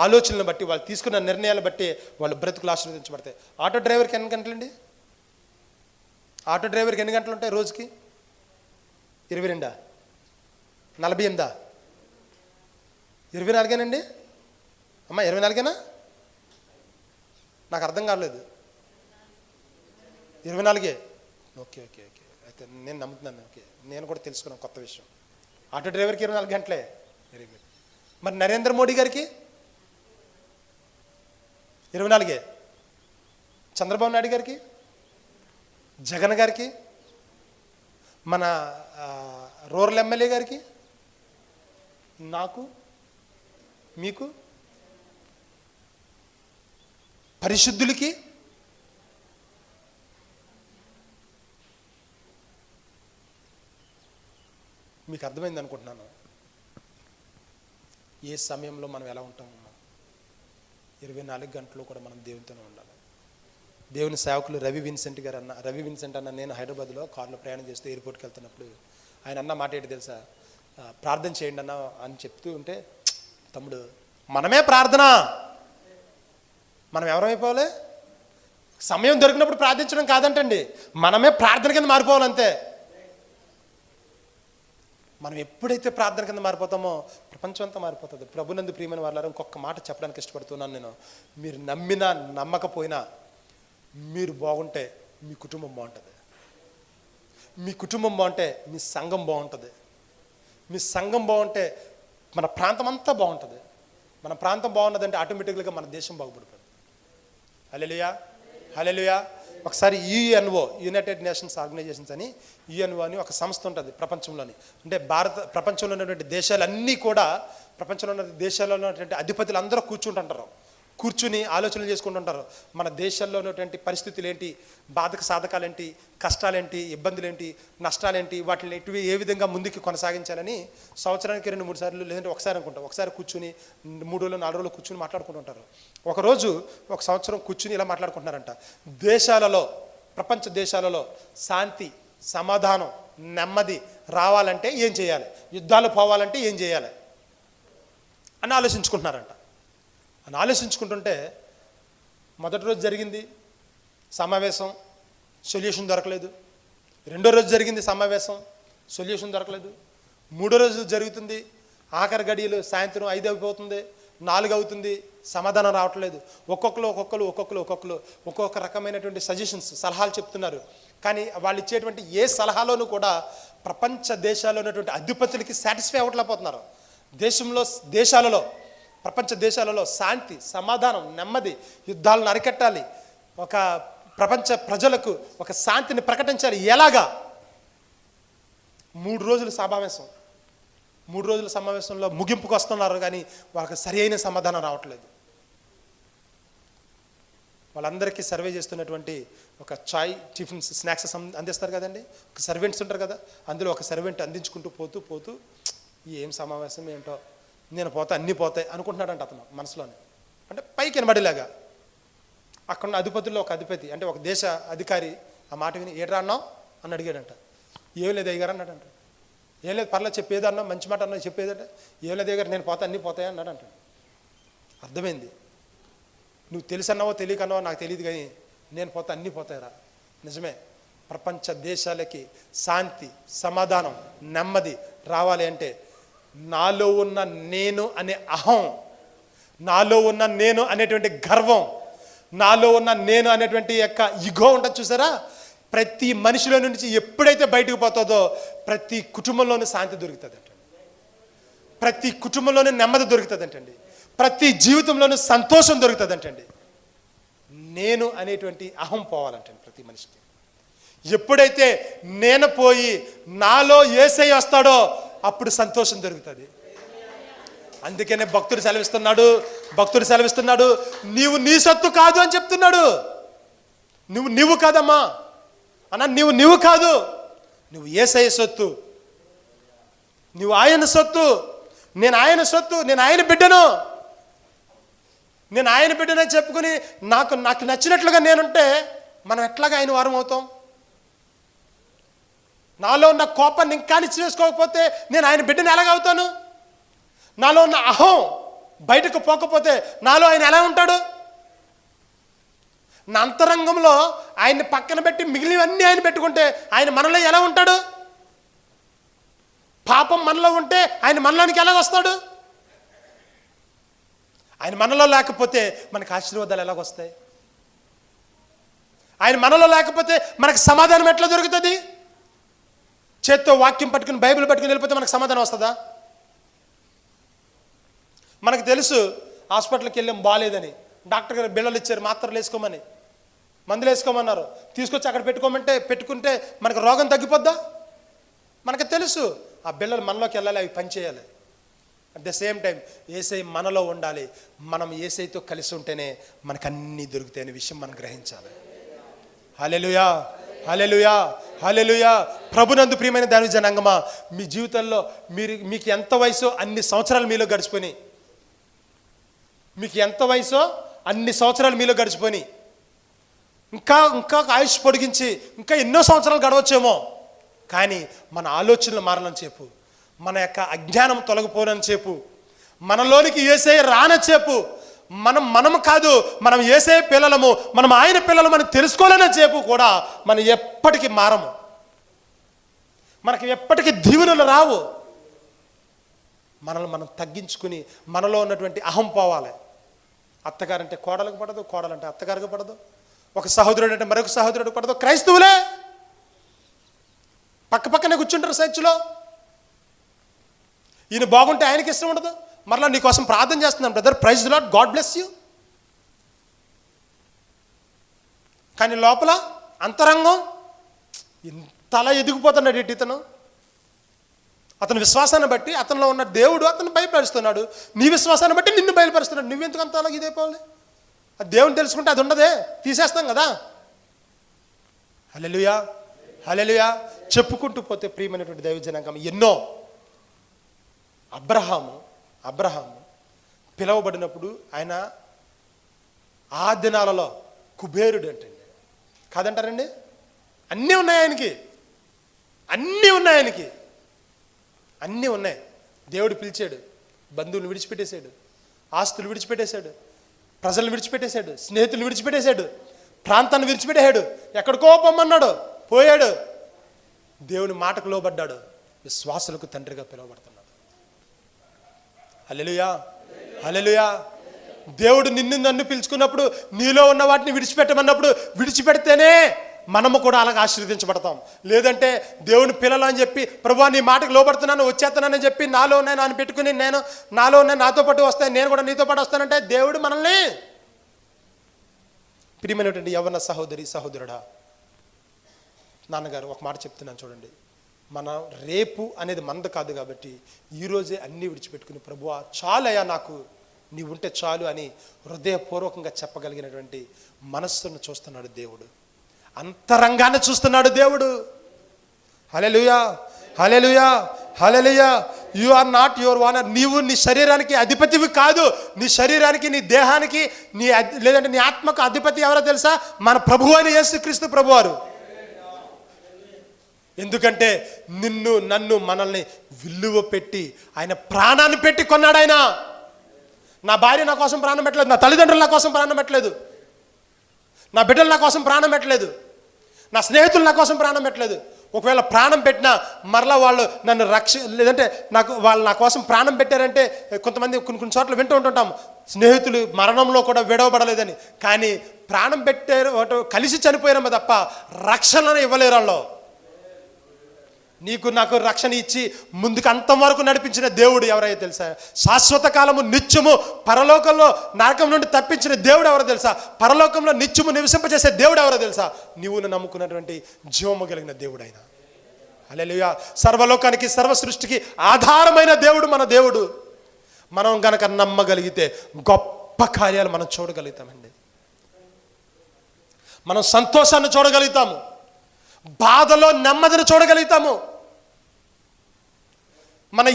ఆలోచనలను బట్టి, వాళ్ళు తీసుకున్న నిర్ణయాలను బట్టి వాళ్ళ బ్రతుకులు ఆశీర్వదించబడతాయి. ఆటో డ్రైవర్కి ఎన్ని గంటలండి? ఆటో డ్రైవర్కి ఎన్ని గంటలు ఉంటాయి రోజుకి? 22, 48, 24 అమ్మా? 24 నాకు అర్థం కాలేదు. 24. ఓకే ఓకే ఓకే అయితే నేను నమ్ముతున్నాను. ఓకే, నేను కూడా తెలుసుకున్నాను కొత్త విషయం. ఆటో డ్రైవర్కి 24 గంటలే. Very good. మరి నరేంద్ర మోడీ గారికి 24, చంద్రబాబు నాయుడు గారికి, జగన్ గారికి, మన రూరల్ ఎమ్మెల్యే గారికి, నాకు మీకు పరిశుద్ధులకి మీకు అర్థమైంది అనుకుంటున్నాను ఏ సమయంలో మనం ఎలా ఉంటాము. 24 గంటలు కూడా మనం దేవునితోనే ఉండాలి. దేవుని సేవకులు రవి విన్సెంట్ అన్న నేను హైదరాబాద్లో కారులో ప్రయాణం చేస్తూ ఎయిర్పోర్ట్కి వెళ్తున్నప్పుడు ఆయన అన్న మాట ఏంటి తెలుసా, ప్రార్థన చేయండి అన్న అని చెప్తూ ఉంటే, తమ్ముడు మనమే ప్రార్థన, మనం ఎవరైపోవాలి, సమయం దొరికినప్పుడు ప్రార్థించడం కాదంటండి, మనమే ప్రార్థన కింద మారిపోవాలంతే. మనం ఎప్పుడైతే ప్రార్థన కింద మారిపోతామో ప్రపంచం అంతా మారిపోతుంది. ప్రభునందు ప్రియమైన వాళ్ళ ఇంకొక మాట చెప్పడానికి ఇష్టపడుతున్నాను నేను. మీరు నమ్మినా నమ్మకపోయినా మీరు బాగుంటే మీ కుటుంబం బాగుంటుంది, మీ కుటుంబం బాగుంటే మీ సంఘం బాగుంటుంది, మీ సంఘం బాగుంటే మన ప్రాంతం అంతా బాగుంటుంది. మన ప్రాంతం బాగున్నదంటే ఆటోమేటిక్గా మన దేశం బాగుపడుతుంది. హల్లెలూయా, హల్లెలూయా. ఒకసారి యుఎన్ఓ, యునైటెడ్ నేషన్స్ ఆర్గనైజేషన్స్ అని యుఎన్ఓ అని ఒక సంస్థ ఉంటుంది ప్రపంచంలోని. అంటే ప్రపంచంలో ఉన్నటువంటి దేశాలన్నీ కూడా, ప్రపంచంలో ఉన్న దేశాల్లో ఉన్నటువంటి అధిపతులు అందరూ కూర్చుని ఆలోచనలు చేసుకుంటుంటారు. మన దేశాల్లో ఉన్నటువంటి పరిస్థితులు ఏంటి, బాధక సాధకాలేంటి, కష్టాలేంటి, ఇబ్బందులేంటి, నష్టాలేంటి, వాటిని ఏ విధంగా ముందుకు కొనసాగించాలని సంవత్సరానికి 2-3 సార్లు లేదంటే ఒకసారి కూర్చుని 3 రోజులు 4 రోజులు కూర్చుని మాట్లాడుకుంటుంటారు. ఒకరోజు ఒక సంవత్సరం కూర్చుని ఇలా మాట్లాడుకుంటున్నారంట, ప్రపంచ దేశాలలో శాంతి, సమాధానం, నెమ్మది రావాలంటే ఏం చేయాలి, యుద్ధాలు పోవాలంటే ఏం చేయాలి అని ఆలోచించుకుంటున్నారంట. అని ఆలోచించుకుంటుంటే మొదటి రోజు జరిగింది సమావేశం, సొల్యూషన్ దొరకలేదు. రెండో రోజు జరిగింది సమావేశం, సొల్యూషన్ దొరకలేదు. మూడో రోజు జరుగుతుంది, ఆఖరి గడియలు సాయంత్రం 5 అయిపోతుంది, 4 అవుతుంది, సమాధానం రావట్లేదు. ఒక్కొక్క రకమైనటువంటి సలహాలు చెప్తున్నారు. కానీ వాళ్ళు ఇచ్చేటువంటి ఏ సలహాలోనూ కూడా ప్రపంచ దేశాల్లో ఉన్నటువంటి అధిపతులకి సాటిస్ఫై అవ్వట్లేకపోతున్నారు. ప్రపంచ దేశాలలో శాంతి, సమాధానం, నెమ్మది, యుద్ధాలను అరికట్టాలి, ఒక ప్రపంచ ప్రజలకు ఒక శాంతిని ప్రకటించాలి. ఎలాగా? 3 రోజుల సమావేశంలో ముగింపుకు వస్తున్నారు, కానీ వాళ్ళకి సరి అయిన సమాధానం రావట్లేదు. వాళ్ళందరికీ సర్వే చేస్తున్నటువంటి ఒక చాయ్, టిఫిన్స్, స్నాక్స్ అందిస్తారు కదండి, ఒక సర్వెంట్స్ ఉంటారు కదా, అందులో ఒక సర్వెంట్ అందించుకుంటూ పోతూ ఏం సమావేశం ఏంటో, నేను పోతే అన్నీ పోతాయి అనుకుంటున్నాడంట అతను మనసులోనే. అంటే పైకి వినబడేలాగా. అక్కడ అధిపతుల్లో ఒక అధిపతి, అంటే ఒక దేశ అధికారి ఆ మాట విని, ఏడ్రా అన్నావు అని అడిగాడంట. ఏం లేదు అయ్యగారు అన్నాడంట. ఏం లేదు, పర్లేదు చెప్పేదన్నా, మంచి మాట అన్నా చెప్పేదంటే, ఏం లేదు అయ్యగారు నేను పోతే అన్నీ పోతాయి అన్నాడంట. అర్థమైంది, నువ్వు తెలుసన్నావో తెలియకన్నావో నాకు తెలియదు, కానీ నేను పోతే అన్నీ పోతాయిరా. నిజమే, ప్రపంచ దేశాలకి శాంతి, సమాధానం, నెమ్మది రావాలి అంటే నాలో ఉన్న నేను అనే అహం, నాలో ఉన్న నేను అనేటువంటి గర్వం, నాలో ఉన్న నేను అనేటువంటి యొక్క ఇగో ఉంటుంది చూసారా, ప్రతి మనిషిలో నుంచి ఎప్పుడైతే బయటకు పోతుందో ప్రతి కుటుంబంలోనూ శాంతి దొరుకుతుందంటండి, ప్రతి కుటుంబంలోనూ నెమ్మది దొరుకుతుందంటండి, ప్రతి జీవితంలోనూ సంతోషం దొరుకుతుందంటండి. నేను అనేటువంటి అహం పోవాలంటండి ప్రతి మనిషికి. ఎప్పుడైతే నేను పోయి నాలో యేసయ్య వస్తాడో అప్పుడు సంతోషం దొరుకుతుంది. అందుకనే భక్తుడు సెలవిస్తున్నాడు, నీవు నీ సొత్తు కాదు అని చెప్తున్నాడు. నువ్వు కాదమ్మా అన్న, నువ్వు కాదు, నువ్వు యేసయ్య సొత్తు, నువ్వు ఆయన సొత్తు, నేను ఆయన సొత్తు, నేను ఆయన బిడ్డను చెప్పుకుని నాకు నచ్చినట్లుగా నేనుంటే మనం ఎట్లాగా ఆయన వారం అవుతాం? నాలో ఉన్న కోపాన్ని ఇంకా చేసుకోకపోతే నేను ఆయన బిడ్డను ఎలాగవుతాను? నాలో ఉన్న అహం బయటకు పోకపోతే నాలో ఆయన ఎలా ఉంటాడు? నా అంతరంగంలో ఆయన్ని పక్కన పెట్టి మిగిలినవన్నీ ఆయన పెట్టుకుంటే ఆయన మనలో ఎలా ఉంటాడు? పాపం మనలో ఉంటే ఆయన మనలోనికి ఎలా వస్తాడు? ఆయన మనలో లేకపోతే మనకు ఆశీర్వాదాలు ఎలాగొస్తాయి? ఆయన మనలో లేకపోతే మనకు సమాధానం ఎట్లా దొరుకుతుంది? చేత్తో వాక్యం పట్టుకుని బైబిల్ పట్టుకుని వెళ్ళిపోతే మనకు సమాధానం వస్తుందా? మనకు తెలుసు హాస్పిటల్కి వెళ్ళాం బాగాలేదని, డాక్టర్ గారు బిళ్ళలు ఇచ్చారు, మాత్రలు వేసుకోమని, మందులు వేసుకోమన్నారు, తీసుకొచ్చి అక్కడ పెట్టుకుంటే మనకు రోగం తగ్గిపోద్దా? మనకు తెలుసు ఆ బిళ్ళలు మనలోకి వెళ్ళాలి, అవి పనిచేయాలి. అట్ ద సేమ్ టైం యేసయ్య మనలో ఉండాలి. మనం యేసయ్యతో కలిసి ఉంటేనే మనకు అన్నీ దొరుకుతాయి అనే విషయం మనం గ్రహించాలి. హల్లెలూయా, హల్లెలూయా, హల్లెలూయా. ప్రభునందు ప్రియమైన దాని జనాంగమా, మీ జీవితంలో మీకు ఎంత వయసో అన్ని సంవత్సరాలు మీలో గడిచిపోయినాయి. మీకు ఎంత వయసో అన్ని సంవత్సరాలు మీలో గడిచిపోయినాయి. ఇంకా ఆయుష్ పొడిగించి ఇంకా ఎన్నో సంవత్సరాలు గడవచ్చేమో. కానీ మన ఆలోచనలు మారలని చెప్పు, మన యొక్క అజ్ఞానం తొలగిపోనని చెప్పు, మనలోనికి యేసయ్య రానని చెప్పు, మనం కాదు, మనం యేసయ్య పిల్లలము, మనం ఆయన పిల్లలు మనం తెలుసుకోవాలని చెప్పు కూడా మనం ఎప్పటికీ మారము. మనకి ఎప్పటికీ దీవెనలు రావు. మనల్ని మనం తగ్గించుకుని మనలో ఉన్నటువంటి అహం పోవాలి. అత్తగారంటే కోడలకు పడదు, కోడలంటే అత్తగారికి పడదు, ఒక సహోదరుడు అంటే మరొక సహోదరుడు పడదు. క్రైస్తవులే పక్కనే కూర్చుంటారు చర్చిలో. ఈయన బాగుంటే ఆయనకి ఇష్టం ఉండదు. మరలా నీకోసం ప్రార్థన చేస్తున్నాను brother, praise the Lord, God bless you. కానీ లోపల అంతరంగం ఇంతలా ఎదిగిపోతున్నాడు ఇతను. అతని విశ్వాసాన్ని బట్టి అతనిలో ఉన్న దేవుడు అతను బయలుపరుస్తున్నాడు. నీ విశ్వాసాన్ని బట్టి నిన్ను బయలుపరుస్తున్నాడు. నువ్వెందుకు అంత అలాగే ఇదైపోవాలి? అది దేవుని తెలుసుకుంటే అది ఉండదే, తీసేస్తాం కదా. హల్లెలూయా, హల్లెలూయా. చెప్పుకుంటూ పోతే ప్రియమైనటువంటి దైవజనాంగం ఎన్నో. అబ్రహాము పిలవబడినప్పుడు ఆయన ఆ దినాలలో కుబేరుడు అంటండి, కాదంటారండి? అన్నీ ఉన్నాయి ఆయనకి, అన్నీ ఉన్నాయి. దేవుడు పిలిచాడు, బంధువులు విడిచిపెట్టేశాడు, ఆస్తులు విడిచిపెట్టేశాడు, ప్రజలను విడిచిపెట్టేశాడు, స్నేహితులు విడిచిపెట్టేశాడు, ప్రాంతాన్ని విడిచిపెట్టేశాడు, ఎక్కడికో పొమ్మన్నాడు, పోయాడు. దేవుని మాటకు లోబడ్డాడు, విశ్వాసులకు తండ్రిగా పిలువబడుతున్నాడు. హల్లెలూయా, హల్లెలూయా. దేవుడు నిన్ను నన్ను పిలుచుకున్నప్పుడు నీలో ఉన్న వాటిని విడిచిపెట్టమన్నప్పుడు విడిచిపెడితేనే మనము కూడా అలాగే ఆశీర్వదించబడతాం. లేదంటే దేవుని పిల్లలు అని చెప్పి ప్రభువా నీ మాటకు లోబడుతున్నాను, వచ్చేస్తున్నానని చెప్పి నాలో ఉన్నాయి నాన్న పెట్టుకుని నాలో ఉన్నాయి నాతో పాటు వస్తాయి, నేను కూడా నీతో పాటు వస్తానంటే దేవుడు మనల్ని. ప్రియమైనటువంటి యవ్వన సహోదరి సహోదరుడా, నాన్నగారు ఒక మాట చెప్తున్నాను చూడండి. మన రేపు అనేది మనది కాదు కాబట్టి ఈరోజే అన్నీ విడిచిపెట్టుకుని ప్రభువా చాలయ్యా నాకు నీ ఉంటే చాలు అని హృదయపూర్వకంగా చెప్పగలిగినటువంటి మనస్సును చూస్తున్నాడు దేవుడు, అంతరంగాన్ని చూస్తున్నాడు దేవుడు. Hallelujah, hallelujah, hallelujah. You are not your owner. నీవు నీ శరీరానికి అధిపతివి కాదు. నీ శరీరానికి, నీ దేహానికి, లేదంటే నీ ఆత్మకు అధిపతి ఎవరో తెలుసా? మన ప్రభువు అయిన యేసుక్రీస్తు ప్రభువారు. ఎందుకంటే నిన్ను నన్ను మనల్ని విలువ పెట్టి ఆయన ప్రాణాన్ని పెట్టి కొన్నాడు. ఆయన నా భార్య నా కోసం ప్రాణం పెట్టలేదు, నా తల్లిదండ్రులు నా కోసం ప్రాణం పెట్టలేదు, నా బిడ్డలు నా కోసం ప్రాణం పెట్టలేదు, నా స్నేహితులు నా కోసం ప్రాణం పెట్టలేదు. ఒకవేళ ప్రాణం పెట్టినా మరలా వాళ్ళు నన్ను లేదంటే వాళ్ళు నా కోసం ప్రాణం పెట్టారంటే కొంతమంది కొన్ని చోట్ల వింటూ ఉంటుంటాం, స్నేహితులు మరణంలో కూడా విడవబడలేదని. కానీ ప్రాణం పెట్టారు, కలిసి చనిపోయారమ్మ తప్ప రక్షణను ఇవ్వలేరు వాళ్ళు. నీకు నాకు రక్షణ ఇచ్చి ముందుకు అంతవరకు నడిపించిన దేవుడు ఎవరైతే తెలుసా? శాశ్వత కాలము నిత్యము పరలోకంలో నరకం నుండి తప్పించిన దేవుడు ఎవరో తెలుసా? పరలోకంలో నిత్యము నివసింపజేసే దేవుడు ఎవరో తెలుసా? నీవు నమ్ముకున్నటువంటి జీవము కలిగిన దేవుడు ఆయన. హల్లెలూయా. సర్వలోకానికి సర్వ సృష్టికి ఆధారమైన దేవుడు మన దేవుడు. మనం గనక నమ్మగలిగితే గొప్ప కార్యాలు మనం చూడగలుగుతామండి. మనం సంతోషాన్ని చూడగలుగుతాము, బాధలో నెమ్మదిని చూడగలుగుతాము. మన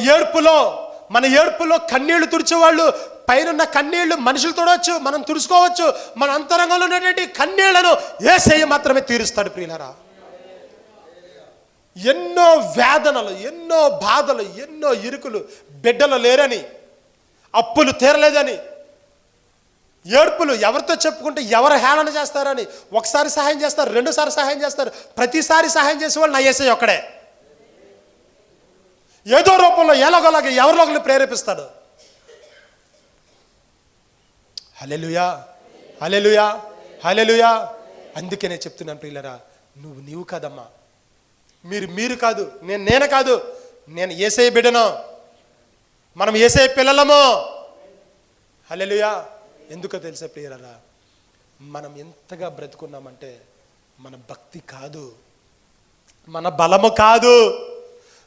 ఏడుపులో కన్నీళ్లు తుడిచేవాళ్ళు పైన కన్నీళ్లు మనుషులు తుడవచ్చు, మనం తుడుచుకోవచ్చు. మన అంతరంగంలో ఉన్నటువంటి కన్నీళ్లను యేసయ్య మాత్రమే తీరుస్తాడు. ప్రియులారా, ఎన్నో వేదనలు, ఎన్నో బాధలు, ఎన్నో ఇరుకులు, బిడ్డలు లేరని, అప్పులు తీరలేదని, ఏడుపులు, ఎవరితో చెప్పుకుంటే ఎవరు హేళన చేస్తారని. ఒకసారి సహాయం చేస్తారు, రెండుసారి సహాయం చేస్తారు, ప్రతిసారి సహాయం చేసేవాళ్ళు నా యేసయ్య ఒక్కడే. ఏదో రూపంలో ఎలాగోలాగా ఎవరిలోకి ప్రేరేపిస్తాడు. హల్లెలూయా, హల్లెలూయా, హల్లెలూయా. అందుకే నేను చెప్తున్నాను ప్రియులారా, నీవు కాదమ్మా, మీరు కాదు, నేను కాదు, నేను యేసయ్య బిడ్డను, మనం యేసయ్య పిల్లలము. హల్లెలూయా. ఎందుకో తెలుసా ప్రియులారా, మనం ఎంతగా బ్రతుకున్నామంటే మన భక్తి కాదు, మన బలము కాదు,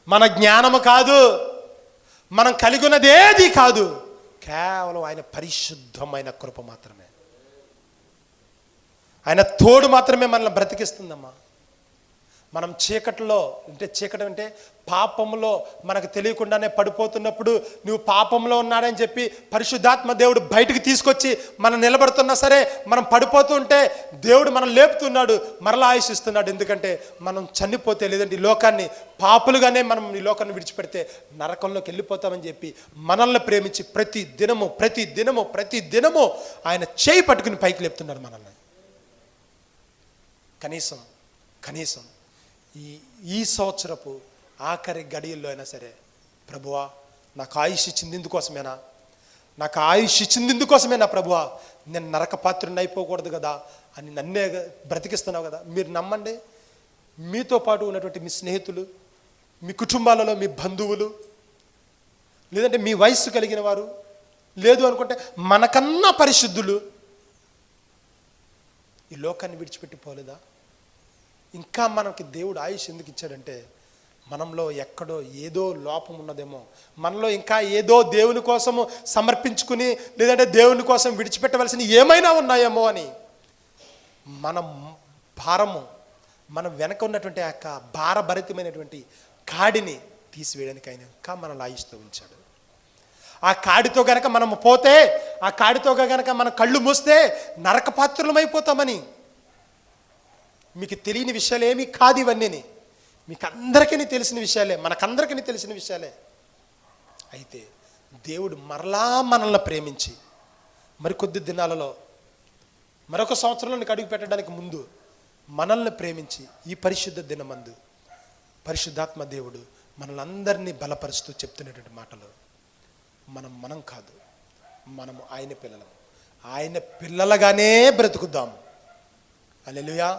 మన జ్ఞానము కాదు, మనం కలిగి ఉన్నది ఏది కాదు, కేవలం ఆయన పరిశుద్ధమైన కృప మాత్రమే. ఆయన తోడు మాత్రమే మనల్ని బ్రతికిస్తుందమ్మా. మనం చీకటిలో చీకటి అంటే పాపంలో మనకు తెలియకుండానే పడిపోతున్నప్పుడు నువ్వు పాపంలో ఉన్నాడని చెప్పి పరిశుద్ధాత్మ దేవుడు బయటికి తీసుకొచ్చి మనం నిలబడుతున్నా సరే, మనం పడిపోతూ ఉంటే దేవుడు మనం లేపుతున్నాడు, మరలా ఆయుషిస్తున్నాడు. ఎందుకంటే మనం చనిపోతే, లేదంటే ఈ లోకాన్ని పాపులుగానే మనం ఈ లోకాన్ని విడిచిపెడితే నరకంలోకి వెళ్ళిపోతామని చెప్పి మనల్ని ప్రేమించి ప్రతి దినము ఆయన చేయి పట్టుకుని పైకి లేపుతున్నాడు మనల్ని. కనీసం ఈ సంవత్సరపు ఆఖరి గడియల్లో అయినా సరే, ప్రభువా నాకు ఆయుష్ ఇచ్చింది ఇందుకోసమేనా ప్రభువా, నేను నరక పాత్రుని అయిపోకూడదు కదా అని నన్నే బ్రతికిస్తున్నావు కదా. మీరు నమ్మండి, మీతో పాటు ఉన్నటువంటి మీ స్నేహితులు, మీ కుటుంబాలలో మీ బంధువులు, లేదంటే మీ వయస్సు కలిగిన వారు, లేదు అనుకుంటే మనకన్నా పరిశుద్ధులు ఈ లోకాన్ని విడిచిపెట్టిపోలేదా? ఇంకా మనకి దేవుడు ఆయుష్ ఎందుకు ఇచ్చాడంటే, మనలో ఎక్కడో ఏదో లోపం ఉన్నదేమో, మనలో ఇంకా ఏదో దేవుని కోసము సమర్పించుకుని, లేదంటే దేవుని కోసం విడిచిపెట్టవలసిన ఏమైనా ఉన్నాయేమో అని మనం భారము, మనం వెనక ఉన్నటువంటి ఆ యొక్క భారభరితమైనటువంటి కాడిని తీసివేయడానికి ఆయన ఇంకా మనల్ని ఆయుష్తో ఉంచాడు. ఆ కాడితో గనక మనం పోతే, ఆ కాడితో గనక మన కళ్ళు మూస్తే నరకపాత్రులమైపోతామని మీకు తెలియని విషయాలు ఏమీ కాదు ఇవన్నీ. మీకు అందరికీ తెలిసిన విషయాలే, మనకందరికీ తెలిసిన విషయాలే. అయితే దేవుడు మరలా మనల్ని ప్రేమించి మరికొద్ది దినాలలో, మరొక సంవత్సరంలో నీకు అడుగు పెట్టడానికి ముందు మనల్ని ప్రేమించి ఈ పరిశుద్ధ దినమందు పరిశుద్ధాత్మ దేవుడు మనల్ని అందరినీ బలపరుస్తూ చెప్తున్నటువంటి మాటలు, మనం కాదు, మనము ఆయన పిల్లలము. ఆయన పిల్లలుగానే బ్రతుకుదాం. హల్లెలూయా.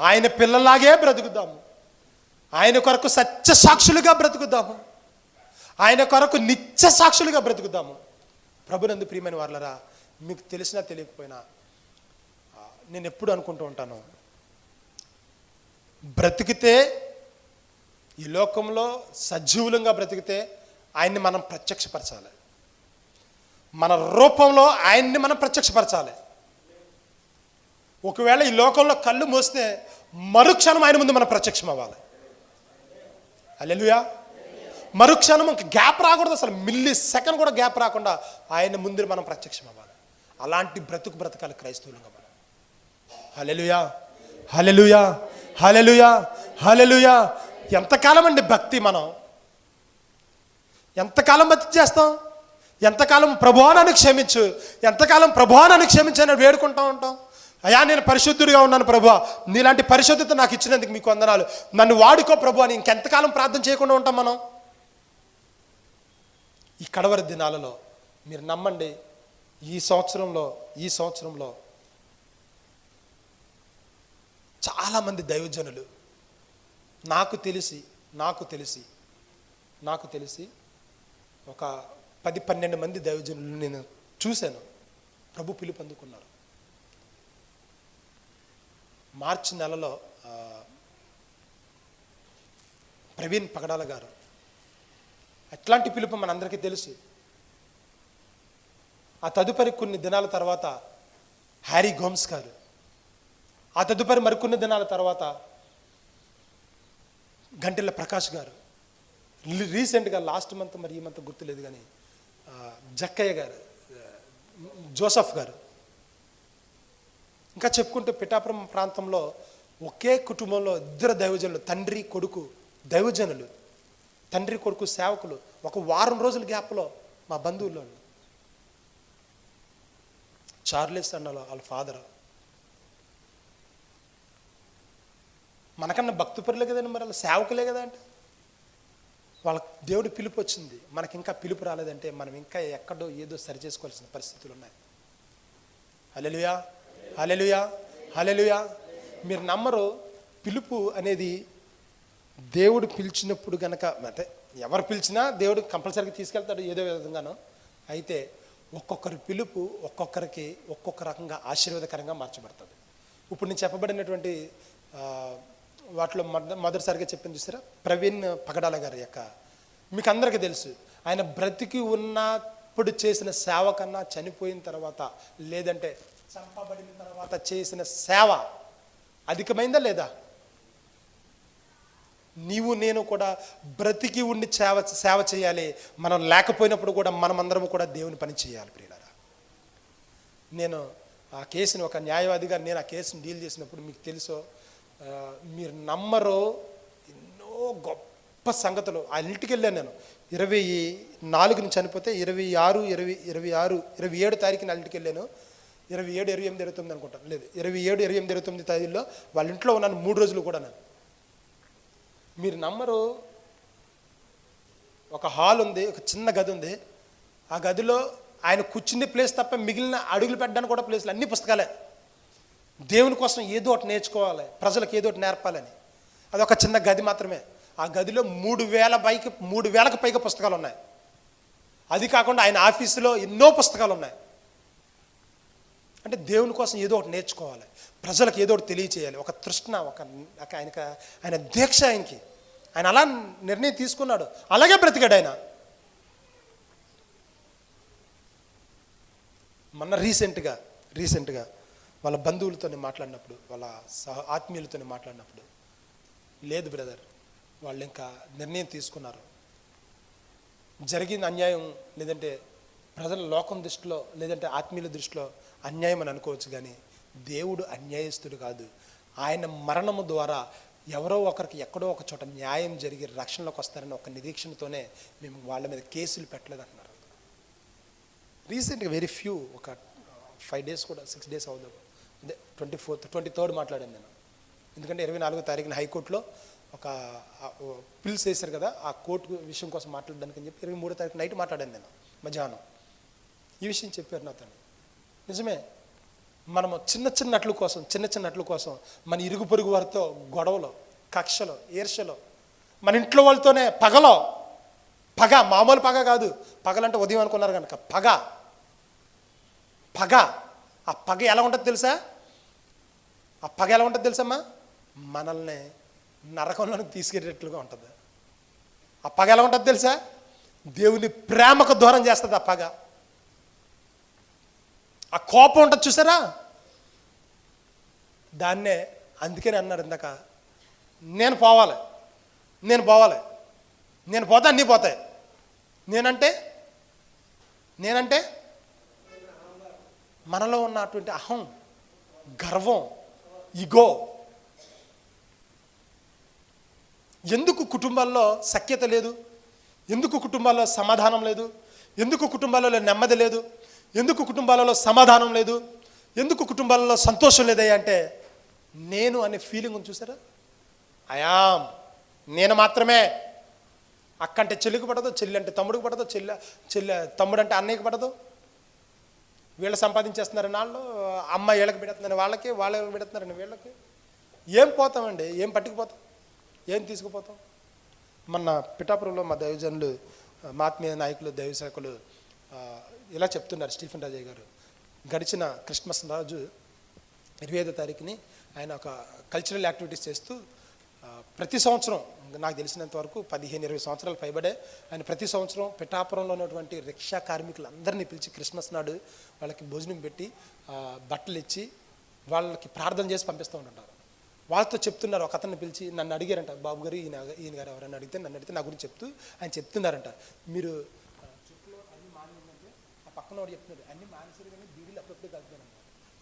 ఆయన పిల్లలాగే బ్రతుకుదాము. ఆయన కొరకు సత్య సాక్షులుగా బ్రతుకుదాము. ఆయన కొరకు నిత్య సాక్షులుగా బ్రతుకుదాము. ప్రభునందు ప్రియమైన వారలారా, మీకు తెలిసినా తెలియకపోయినా నేను ఎప్పుడు అనుకుంటూ ఉంటాను, బ్రతికితే ఈ లోకంలో సజీవులంగా బ్రతికితే ఆయన్ని మనం ప్రత్యక్షపరచాలి. మన రూపంలో ఆయన్ని మనం ప్రత్యక్షపరచాలి. ఒకవేళ ఈ లోకంలో కళ్ళు మూస్తే మరుక్షణం ఆయన ముందు మనం ప్రత్యక్షం అవ్వాలి. హల్లెలూయా. మరుక్షణం గ్యాప్ రాకూడదు, అసలు మిల్లీ సెకండ్ కూడా గ్యాప్ రాకుండా ఆయన ముందు మనం ప్రత్యక్షం అవ్వాలి. అలాంటి బ్రతకాలి క్రైస్తవులుగా మనం. హల్లెలూయా, హల్లెలూయా, హల్లెలూయా, హల్లెలూయా. ఎంతకాలం అండి భక్తి? మనం ఎంతకాలం బతికి చేస్తాం? ఎంతకాలం ప్రభువా నన్ను క్షమించు, ఎంతకాలం ప్రభువా నన్ను క్షమించని వేడుకుంటూ ఉంటాం. అయ్యా నేను పరిశుద్ధుడిగా ఉన్నాను ప్రభువా, నీలాంటి పరిశుద్ధత నాకు ఇచ్చినందుకు మీకు వందనాలు, నన్ను వాడుకో ప్రభువా అని ఇంకెంతకాలం ప్రార్థన చేయకుండా ఉంటాం మనం? ఈ కడవరి దినాలలో మీరు నమ్మండి, ఈ సంవత్సరంలో చాలామంది దైవజనులు నాకు తెలిసి ఒక 10-12 మంది దైవజనులు నేను చూశాను ప్రభు పిలుపు అందుకున్నారు. మార్చి నెలలో ప్రవీణ్ పగడాల గారు, అట్లాంటి పిలుపు మనందరికీ తెలుసు. ఆ తదుపరి కొన్ని దినాల తర్వాత హ్యారీ గోమ్స్ గారు, ఆ తదుపరి మరికొన్ని దినాల తర్వాత గంటెల ప్రకాష్ గారు, రీసెంట్గా లాస్ట్ మంత్ మరి ఈ మంత్ గుర్తులేదు కానీ జక్కయ్య గారు, జోసఫ్ గారు, ఇంకా చెప్పుకుంటూ పిఠాపురం ప్రాంతంలో ఒకే కుటుంబంలో 2 దైవజనులు, తండ్రి కొడుకు సేవకులు, ఒక వారం రోజుల గ్యాప్లో మా బంధువుల్లో చార్లెస్ అన్న వాళ్ళ ఫాదర్. మనకన్నా భక్తిపరులే కదండి, మరి వాళ్ళ సేవకులే కదా. అంటే వాళ్ళ దేవుడి పిలుపు వచ్చింది, మనకి ఇంకా పిలుపు రాలేదంటే మనం ఇంకా ఎక్కడో ఏదో సరి చేసుకోవాల్సిన పరిస్థితులు ఉన్నాయి. హల్లెలూయా, హల్లెలూయా, హల్లెలూయా. మీరు నమ్మరు, పిలుపు అనేది దేవుడు పిలిచినప్పుడు కనుక, అంటే ఎవరు పిలిచినా దేవుడు కంపల్సరీగా తీసుకెళ్తాడు ఏదో విధంగానో. అయితే ఒక్కొక్కరి పిలుపు ఒక్కొక్కరికి ఒక్కొక్క రకంగా ఆశీర్వాదకరంగా మార్చబడుతుంది. ఇప్పుడు నేను చెప్పబడినటువంటి వాటిలో మొదటిసారిగా చెప్పింది చూసారా, ప్రవీణ్ పగడాల గారి యొక్క, మీకు అందరికీ తెలుసు ఆయన బ్రతికి ఉన్నప్పుడు చేసిన సేవ కన్నా చనిపోయిన తర్వాత లేదంటే చంపబడిన తర్వాత చేసిన సేవ అధికమైందా లేదా? నీవు నేను కూడా బ్రతికి ఉండి సేవ చేయాలి. మనం లేకపోయినప్పుడు కూడా మనమందరం కూడా దేవుని పని చేయాలి ప్రియులారా. నేను ఆ కేసుని ఒక న్యాయవాదిగా నేను ఆ కేసుని డీల్ చేసినప్పుడు మీకు తెలుసో మీరు నమ్మరో ఎన్నో గొప్ప సంగతులు. ఆ ఇంటికి వెళ్ళాను నేను 24ని చనిపోతే 27 తారీఖున వాళ్ళ ఇంటికి వెళ్ళాను. 27, 28, 29 అనుకుంటాను, లేదు 27, 28, 29 తేదీల్లో వాళ్ళ ఇంట్లో ఉన్నాను 3 రోజులు కూడా. నేను మీరు నమ్మరు, ఒక హాల్ ఉంది, ఒక చిన్న గది ఉంది. ఆ గదిలో ఆయన కూర్చునే ప్లేస్ తప్ప మిగిలిన అడుగులు పెట్టడానికి కూడా ప్లేస్లు అన్ని పుస్తకాలే. దేవుని కోసం ఏదో ఒకటి నేర్చుకోవాలి, ప్రజలకు ఏదో ఒకటి నేర్పాలని. అదొక చిన్న గది మాత్రమే. ఆ గదిలో 3,000కి పైగా పుస్తకాలు ఉన్నాయి. అది కాకుండా ఆయన ఆఫీసులో ఎన్నో పుస్తకాలు ఉన్నాయి. అంటే దేవుని కోసం ఏదో ఒకటి నేర్చుకోవాలి, ప్రజలకు ఏదో ఒకటి తెలియచేయాలి. ఒక తృష్ణ, ఆయన దీక్ష ఆయనకి. ఆయన అలా నిర్ణయం తీసుకున్నాడు, అలాగే బ్రతికాడు ఆయన. మొన్న రీసెంట్గా వాళ్ళ బంధువులతోనే మాట్లాడినప్పుడు, వాళ్ళ ఆత్మీయులతోనే మాట్లాడినప్పుడు, లేదు బ్రదర్, వాళ్ళు ఇంకా నిర్ణయం తీసుకున్నారు. జరిగిన అన్యాయం లేదంటే ప్రజల లోకం దృష్టిలో లేదంటే ఆత్మీయుల దృష్టిలో అన్యాయం అని అనుకోవచ్చు, కానీ దేవుడు అన్యాయస్తుడు కాదు. ఆయన మరణము ద్వారా ఎవరో ఒకరికి ఎక్కడో ఒక చోట న్యాయం జరిగి రక్షణలోకి వస్తారని ఒక నిరీక్షణతోనే మేము వాళ్ళ మీద కేసులు పెట్టలేదు అంటున్నారు. రీసెంట్గా వెరీ ఫ్యూ, ఒక 5 days కూడా 6 days అవుతుంది, అదే 24th 23rd మాట్లాడాను నేను. ఎందుకంటే 24వ తారీఖున హైకోర్టులో ఒక పిల్స్ వేశారు కదా, ఆ కోర్టు విషయం కోసం మాట్లాడడానికి అని చెప్పి 23వ తారీఖు నైట్ మాట్లాడాను నేను మధ్యాహ్నం. ఈ విషయం చెప్పారు నాతో. నిజమే, మనము చిన్న చిన్న అట్ల కోసం మన ఇరుగు పొరుగు వారితో గొడవలో, కక్షలో, ఈర్ష్యలో, మన ఇంట్లో వాళ్ళతోనే పగ, మామూలు పగ కాదు. పగలంటే ఉదయం అనుకున్నారు కనుక పగ. ఆ పగ ఎలా ఉంటుంది తెలుసమ్మా? మనల్ని నరకంలోకి తీసుకెళ్ళేటట్లుగా ఉంటుంది. ఆ పగ ఎలా ఉంటుంది తెలుసా? దేవుని ప్రేమకు దూరం చేస్తుంది ఆ పగ. ఆ కోపం ఉంటుంది చూసారా, దాన్నే. అందుకని అన్నాడు ఇందాక, నేను పోవాలి, నేను పోతా, అన్నీ పోతాయి. నేనంటే మనలో ఉన్నటువంటి అహం, గర్వం, ఇగో. ఎందుకు కుటుంబాల్లో సఖ్యత లేదు? ఎందుకు కుటుంబాల్లో సమాధానం లేదు? ఎందుకు కుటుంబాలలో నెమ్మది లేదు? ఎందుకు కుటుంబాలలో సమాధానం లేదు? ఎందుకు కుటుంబాలలో సంతోషం లేదయ్యా అంటే, నేను అనే ఫీలింగ్ ఉంది చూసారా? నేను మాత్రమే. అక్క అంటే చెల్లికి పడదు, చెల్లి అంటే తమ్ముడికి పడదు, తమ్ముడు అంటే అన్నయ్యకి పడదు. వీళ్ళు సంపాదించేస్తున్నారని వాళ్ళు, అమ్మ వీళ్ళకి పెడుతున్నారని వాళ్ళకి పెడుతున్నారని వీళ్ళకి. ఏం పోతామండి? ఏం పట్టుకుపోతాం? ఏం తీసుకుపోతాం? మొన్న పిఠాపురంలో మా దైవజనులు, మా ఆత్మీయ నాయకులు, దైవశాఖలు ఇలా చెప్తున్నారు. స్టీఫెన్ రాజయ్య గారు గడిచిన క్రిస్మస్ రోజు 25వ తారీఖుని ఆయన ఒక కల్చరల్ యాక్టివిటీస్ చేస్తూ ప్రతి సంవత్సరం, నాకు తెలిసినంత వరకు 15-20 సంవత్సరాలు పైబడే ఆయన ప్రతి సంవత్సరం పిఠాపురంలో ఉన్నటువంటి రిక్షా కార్మికులందరినీ పిలిచి క్రిస్మస్ నాడు వాళ్ళకి భోజనం పెట్టి బట్టలు ఇచ్చి వాళ్ళకి ప్రార్థన చేసి పంపిస్తూ ఉంటారు. వాళ్ళతో చెప్తున్నారు. ఒక అతన్ని పిలిచి నన్ను అడిగారంట, బాబు గారు ఈయన గారు ఎవరైనా నన్ను అడిగితే నా గురించి ఆయన చెప్తున్నారంట, మీరు చుట్టూ అన్ని మానేందంటే ఆ పక్కన వాడు చెప్తున్నాడు, అన్ని మానేసారు కానీ బీడీలు అప్పుడప్పుడు కలుపుతారంట.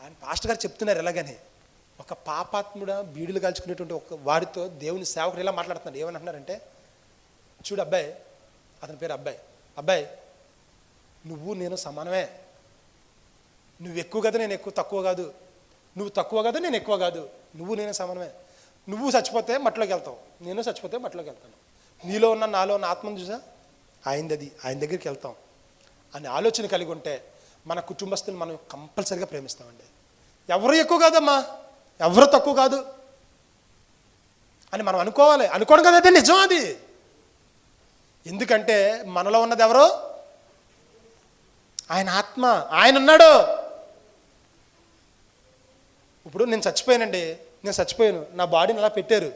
ఆయన పాస్టర్ గారు చెప్తున్నారు ఎలాగని, ఒక పాపాత్ముడ బీడులు కాల్చుకునేటువంటి ఒక వాడితో దేవుని సేవకుడు ఇలా మాట్లాడుతున్నాడు. ఏమని అంటున్నారంటే, చూడు అబ్బాయి, అతని పేరు అబ్బాయి, నువ్వు నేను సమానమే. నువ్వు ఎక్కువ కాదు, నేను తక్కువ కాదు. నువ్వు తక్కువ కాదు, నేను ఎక్కువ కాదు. నువ్వు నేను సమానమే. నువ్వు చచ్చిపోతే మట్టిలోకి వెళ్తావు, నేను చచ్చిపోతే మట్టిలోకి వెళ్తాను. నీలో ఉన్న నాలో ఉన్న ఆత్మను చూసా, ఆయన దగ్గరికి వెళ్తాం అని ఆలోచన కలిగి ఉంటే మన కుటుంబస్తుని మనం కంపల్సరిగా ప్రేమిస్తామండి. ఎవరు ఎక్కువ కాదమ్మా, ఎవరు తక్కువ కాదు అని మనం అనుకోవాలి. అనుకోవడం కదైతే నిజం అది. ఎందుకంటే మనలో ఉన్నది ఎవరో? ఆయన ఆత్మ. ఆయన ఉన్నాడు. ఇప్పుడు నేను చచ్చిపోయాను, నా బాడీని అలా పెట్టారు.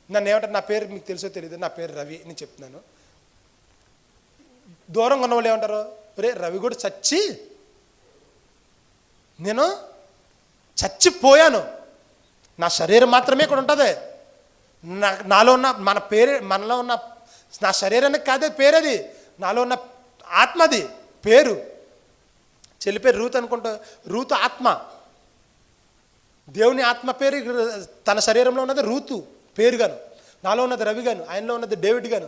నన్ను ఏమంటారు? నా పేరు మీకు తెలుసో తెలియదు, నా పేరు రవి. నేను చెప్తున్నాను, దూరంగా ఉన్న వాళ్ళు ఏమంటారు, ఒరే రవి కూడా నేను చచ్చిపోయాను, నా శరీరం మాత్రమే ఇక్కడ ఉంటుంది, నాలో ఉన్న మనలో ఉన్న నా శరీరానికి కాదే పేరది, నాలో ఉన్న ఆత్మది పేరు. చెల్లి పేరు రూత్ అనుకుంటా, రూతు ఆత్మ, దేవుని ఆత్మ పేరు తన శరీరంలో ఉన్నది రూతు పేరుగాను, నాలో ఉన్నది రవి గాను, ఆయనలో ఉన్నది డేవిడ్ గాను.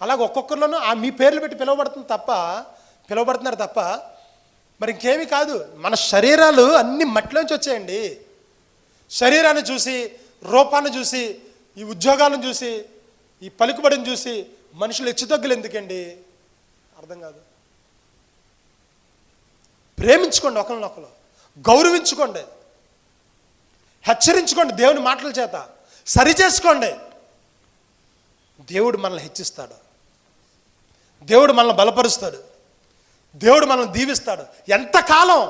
అలాగే ఒక్కొక్కరిలోనూ మీ పేర్లు పెట్టి పిలువబడుతున్నారు తప్ప మరి ఇంకేమీ కాదు. మన శరీరాలు అన్ని మట్టిలోంచి వచ్చాయండి. శరీరాన్ని చూసి, రూపాన్ని చూసి, ఈ ఉద్యోగాలను చూసి, ఈ పలుకుబడిని చూసి మనుషులు హెచ్చుతగ్గులు ఎందుకండి? అర్థం కాదు. ప్రేమించుకోండి, ఒకరినొకరు గౌరవించుకోండి, హెచ్చరించుకోండి, దేవుని మాటల చేత సరిచేసుకోండి. దేవుడు మనల్ని హెచ్చిస్తాడు, దేవుడు మనల్ని బలపరుస్తాడు, దేవుడు మనల్ని దీవిస్తాడు. ఎంతకాలం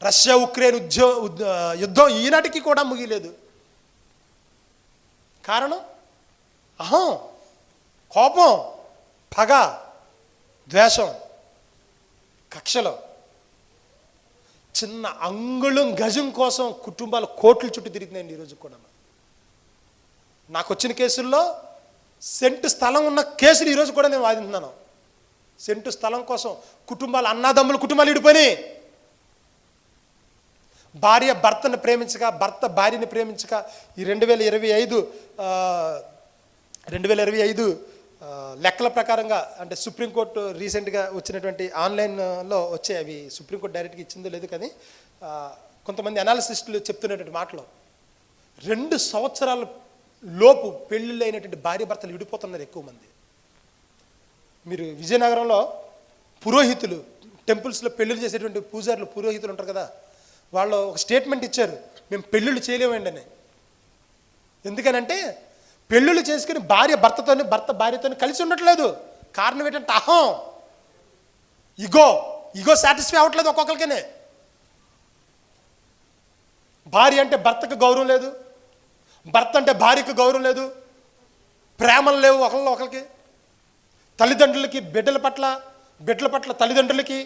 రష్యా ఉక్రెయిన్ యుద్ధం ఈనాటికి కూడా ముగిలేదు. కారణం అహం, కోపం, పగ, ద్వేషం, కక్షలో. చిన్న అంగుళం గజం కోసం కుటుంబాలు కోట్ల చుట్టూ తిరుగుతున్నాయండి ఈరోజు కూడా. నాకు వచ్చిన కేసుల్లో సెంటు స్థలం ఉన్న కేసులు ఈరోజు కూడా నేను వాదిస్తున్నాను. సెంటు స్థలం కోసం కుటుంబాలు, అన్నాదమ్ముల కుటుంబాలు విడిపోయినాయి. భార్య భర్తను ప్రేమించక, భర్త భార్యని ప్రేమించక ఈ 2025 లెక్కల ప్రకారంగా, అంటే సుప్రీంకోర్టు రీసెంట్గా వచ్చినటువంటి ఆన్లైన్లో వచ్చాయి అవి, సుప్రీంకోర్టు డైరెక్ట్గా ఇచ్చిందో లేదు కానీ కొంతమంది అనాలిసిస్టులు చెప్తున్నటువంటి మాటలు, 2 సంవత్సరాల లోపు పెళ్ళిళ్ళు అయినటువంటి భార్య భర్తలు విడిపోతున్నారు ఎక్కువ మంది. మీరు విజయనగరంలో పురోహితులు, టెంపుల్స్లో పెళ్ళిళ్ళు చేసేటువంటి పూజారులు, పురోహితులు ఉంటారు కదా, వాళ్ళు ఒక స్టేట్మెంట్ ఇచ్చారు, మేము పెళ్ళిళ్ళు చేయలేమండి అని. ఎందుకనంటే పెళ్ళిళ్ళు చేసుకుని భార్య భర్తతోని, భర్త భార్యతోని కలిసి ఉండట్లేదు. కారణం ఏంటంటే అహం, ఇగో సాటిస్ఫై అవ్వట్లేదు ఒక్కొక్కరికనే. భార్య అంటే భర్తకు గౌరవం లేదు, భర్త అంటే భార్యకు గౌరవం లేదు, ప్రేమలు లేవు ఒకరికి, తల్లిదండ్రులకి బిడ్డల పట్ల తల్లిదండ్రులకి,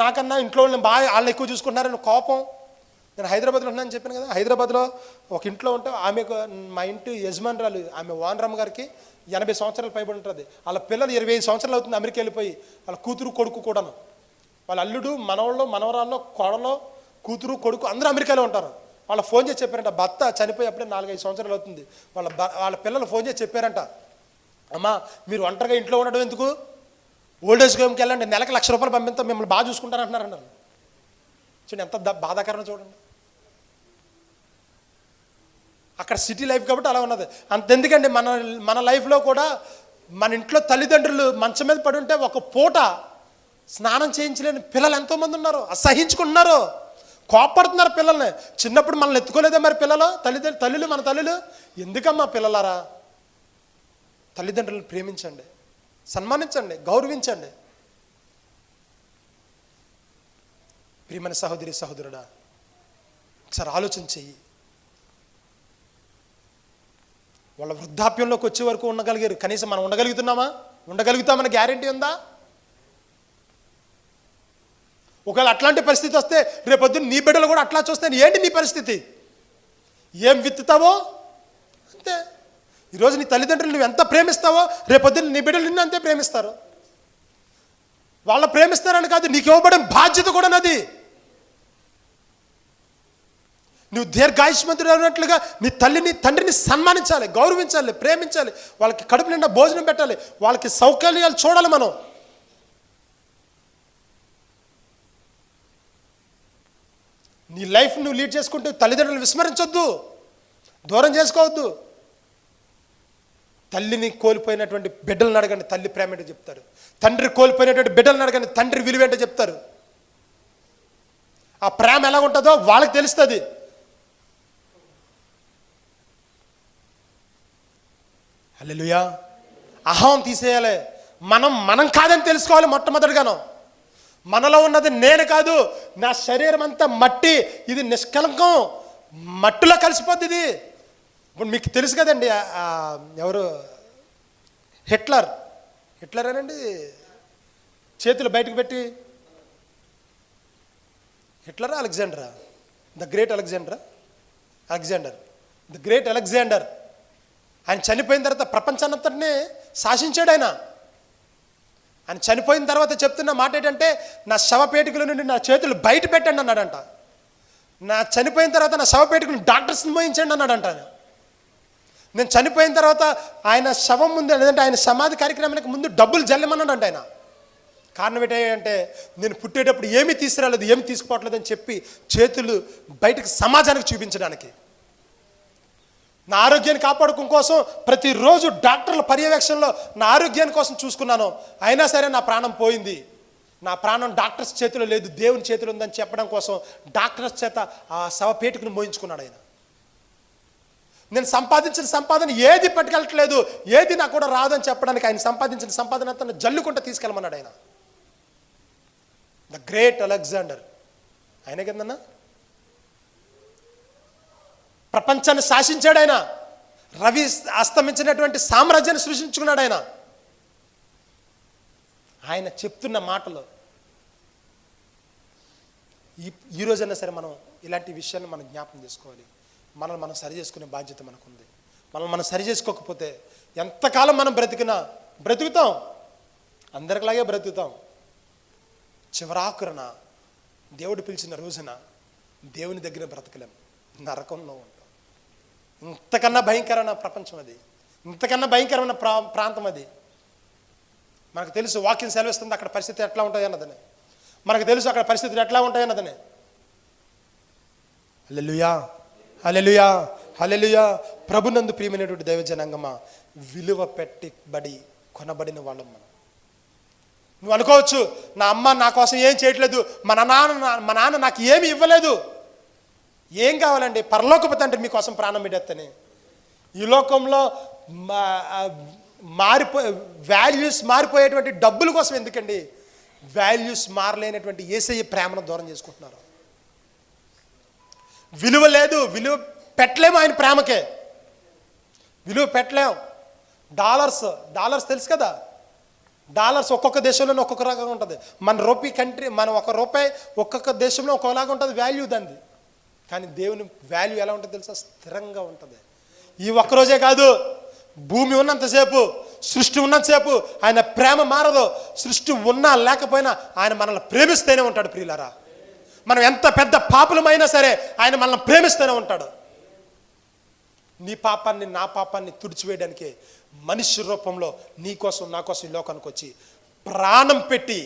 నాకన్నా ఇంట్లో వాళ్ళని ఎక్కువ చూసుకుంటున్నారని కోపం. నేను హైదరాబాద్లో ఉన్నానని చెప్పాను కదా, హైదరాబాద్లో ఒక ఇంట్లో ఉంటే ఆమెకు, మా ఇంటి యజమానురాలు, ఆమె వానరమ్మ గారికి 80 సంవత్సరాలు పైబడి ఉంటుంది. వాళ్ళ పిల్లలు 25 సంవత్సరాలు అవుతుంది అమెరికా వెళ్ళిపోయి. వాళ్ళ కూతురు కొడుకు కూడాను, వాళ్ళ అల్లుడు, మనవాళ్ళు, మనవరాళ్ళు, కోడలో, కూతురు కొడుకు అందరూ అమెరికాలో ఉంటారు. వాళ్ళ ఫోన్ చేసి చెప్పారంట, భర్త చనిపోయి అప్పుడే 4-5 సంవత్సరాలు అవుతుంది. వాళ్ళ పిల్లలు ఫోన్ చేసి చెప్పారంట, అమ్మా మీరు ఒంటరిగా ఇంట్లో ఉండడం ఎందుకు, ఓల్డేజ్ హోమ్కి వెళ్ళండి, నెలకు ₹1,00,000 పంపిస్తాం, మిమ్మల్ని బాగా చూసుకుంటారంటున్నారన్నారు. చూడండి ఎంత బాధాకరం చూడండి. అక్కడ సిటీ లైఫ్ కాబట్టి అలా ఉన్నది. అంతెందుకండి, మన లైఫ్లో కూడా మన ఇంట్లో తల్లిదండ్రులు మంచం మీద పడి ఉంటే ఒక పూట స్నానం చేయించలేని పిల్లలు ఎంతోమంది ఉన్నారు, అసహించుకుంటున్నారు, కోపడుతున్నారు పిల్లల్ని. చిన్నప్పుడు మనల్ని ఎత్తుకోలేదే మరి పిల్లలు, తల్లులు, మన తల్లులు. ఎందుకమ్మా పిల్లలారా, తల్లిదండ్రులను ప్రేమించండి, సన్మానించండి, గౌరవించండి. ప్రియమైన సహోదరి సహోదరుడా, ఒకసారి ఆలోచన చెయ్యి. వాళ్ళ వృద్ధాప్యంలోకి వచ్చే వరకు ఉండగలిగారు, కనీసం మనం ఉండగలుగుతామని గ్యారెంటీ ఉందా? ఒకవేళ అట్లాంటి పరిస్థితి వస్తే రేపొద్దున నీ బిడ్డలు కూడా అట్లా చూస్తే ఏంటి నీ పరిస్థితి? ఏం విత్తుతావో అంతే. ఈరోజు నీ తల్లిదండ్రులు నువ్వు ఎంత ప్రేమిస్తావో రేపొద్దున నీ బిడ్డలు నిన్ను అంతే ప్రేమిస్తారు. వాళ్ళ ప్రేమిస్తారని కాదు, నీకు ఇవ్వబడిన బాధ్యత కూడా నాది. నువ్వు దీర్ఘాయుష్మంతుడు అన్నట్లుగా నీ తల్లిని, తండ్రిని సన్మానించాలి, గౌరవించాలి, ప్రేమించాలి, వాళ్ళకి కడుపు నిండా భోజనం పెట్టాలి, వాళ్ళకి సౌకర్యాలు చూడాలి. మనం నీ లైఫ్ నువ్వు లీడ్ చేసుకుంటూ తల్లిదండ్రులను విస్మరించొద్దు, దూరం చేసుకోవద్దు. తల్లిని కోల్పోయినటువంటి బిడ్డలను అడగండి, తల్లి ప్రేమ ఏంటో చెప్తారు. తండ్రి కోల్పోయినటువంటి బిడ్డలను అడగండి, తండ్రి విలువ ఏంటో చెప్తారు. ఆ ప్రేమ ఎలా ఉంటుందో వాళ్ళకి తెలుస్తుంది. హల్లెలూయా. అహం తీసేయాలి. మనం కాదని తెలుసుకోవాలి. మొట్టమొదటిగాను మనలో ఉన్నది నేను కాదు, నా శరీరం అంతా మట్టి, ఇది నిష్కలంకం, మట్టిలో కలిసిపోద్ది. ఇది ఇప్పుడు మీకు తెలుసు కదండి, ఎవరు హిట్లర్ అనండి, చేతులు బయటకు పెట్టి, హిట్లరా అలెగ్జాండరా, ద గ్రేట్ అలెగ్జాండర్, ఆయన చనిపోయిన తర్వాత ప్రపంచాన్నంతటినీ శాసించాడు. ఆయన చనిపోయిన తర్వాత చెప్తున్న మాట ఏంటంటే, నా శవపేటికల నుండి నా చేతులు బయట పెట్టండి అన్నాడంట. నా చనిపోయిన తర్వాత నా శవపేటికలను డాక్టర్స్ని మోయించండి అన్నాడంట. నేను చనిపోయిన తర్వాత ఆయన శవం ముందు, లేదంటే ఆయన సమాధి కార్యక్రమానికి ముందు డబ్బులు జల్లమన్నాడంట ఆయన. కారణం ఏంటంటే, నేను పుట్టేటప్పుడు ఏమీ తీసుకురాలేదు, ఏమి తీసుకుపోవట్లేదు అని చెప్పి చేతులు బయటకు సమాజానికి చూపించడానికి. నా ఆరోగ్యాన్ని కాపాడుకోవడం కోసం ప్రతిరోజు డాక్టర్ల పర్యవేక్షణలో నా ఆరోగ్యాన్ని కోసం చూసుకున్నాను. అయినా సరే నా ప్రాణం పోయింది. నా ప్రాణం డాక్టర్స్ చేతిలో లేదు, దేవుని చేతిలో ఉందని చెప్పడం కోసం డాక్టర్స్ చేత ఆ శవపేటికను మోయించుకున్నాడు ఆయన. నేను సంపాదించిన సంపాదన ఏది పట్టుకెళ్ళట్లేదు, ఏది నాకు కూడా రాదని చెప్పడానికి ఆయన సంపాదించిన సంపాదన అంతా జల్లుకుంటూ తీసుకెళ్ళమన్నాడు ఆయన. ద గ్రేట్ అలెగ్జాండర్ ఆయన కిందన్నా ప్రపంచాన్ని శాసించాడు ఆయన. రవి అస్తమించినటువంటి సామ్రాజ్యాన్ని సృష్టించుకున్నాడు ఆయన. ఆయన చెప్తున్న మాటలు ఈ రోజైనా సరే మనం ఇలాంటి విషయాన్ని మనం జ్ఞాపకం చేసుకోవాలి. మనల్ని మనం సరి చేసుకునే బాధ్యత మనకుంది. మనల్ని మనం సరి చేసుకోకపోతే ఎంతకాలం మనం బ్రతుకుతాం, అందరిలాగే బ్రతుకుతాం. చివరాకురన దేవుడు పిలిచిన రోజున దేవుని దగ్గర బ్రతకలేం, నరకంలో ఉంటాం. ఇంతకన్నా భయంకరమైన ప్రపంచం అది, ఇంతకన్నా భయంకరమైన ప్రాంతం అది. మనకు తెలుసు, వాక్యం సెలవిస్తుంది అక్కడ పరిస్థితి ఎట్లా ఉంటుంది అన్నదని. మనకు తెలుసు అక్కడ పరిస్థితులు ఎట్లా ఉంటాయి అన్నదని. హల్లెలూయా, హల్లెలూయా, హల్లెలూయా. ప్రభునందు ప్రియమైనటువంటి దైవజనాంగమా, విలువ పెట్టబడి కొనబడిన వాళ్ళం మనం. నువ్వు అనుకోవచ్చు, నా అమ్మ నా కోసం ఏం చేయట్లేదు, మా నాన్న నాకు ఏమి ఇవ్వలేదు. ఏం కావాలండి? పరలోకపు తండ్రి మీకోసం ప్రాణం పెట్టేత్తని. ఈ లోకంలో వాల్యూస్ మారిపోయేటువంటి డబ్బుల కోసం ఎందుకండి వాల్యూస్ మారలేనటువంటి యేసయ్య ప్రేమను దూరం చేసుకుంటున్నారు? విలువ లేదు, విలువ పెట్టలేము ఆయన ప్రేమకే, విలువ పెట్టలేము. డాలర్స్ తెలుసు కదా, డాలర్స్ ఒక్కొక్క దేశంలోనే ఒక్కొక్క రకంగా ఉంటుంది. మన ఒక రూపాయి ఒక్కొక్క దేశంలో ఒక్కొక్కలాగా ఉంటుంది వాల్యూ దాన్ని. కానీ దేవుని వాల్యూ ఎలా ఉంటుంది తెలుసా? స్థిరంగా ఉంటుంది. ఈ ఒక్కరోజే కాదు, భూమి ఉన్నంతసేపు, సృష్టి ఉన్నంతసేపు ఆయన ప్రేమ మారదు. సృష్టి ఉన్నా లేకపోయినా ఆయన మనల్ని ప్రేమిస్తూనే ఉంటాడు. ప్రియులారా, మనం ఎంత పెద్ద పాపులమైనా సరే ఆయన మనల్ని ప్రేమిస్తూనే ఉంటాడు. నీ పాపాన్ని నా పాపాన్ని తుడిచివేయడానికి మనిషి రూపంలో నీ కోసం నా కోసం ఈ లోకానికి వచ్చి ప్రాణం పెట్టి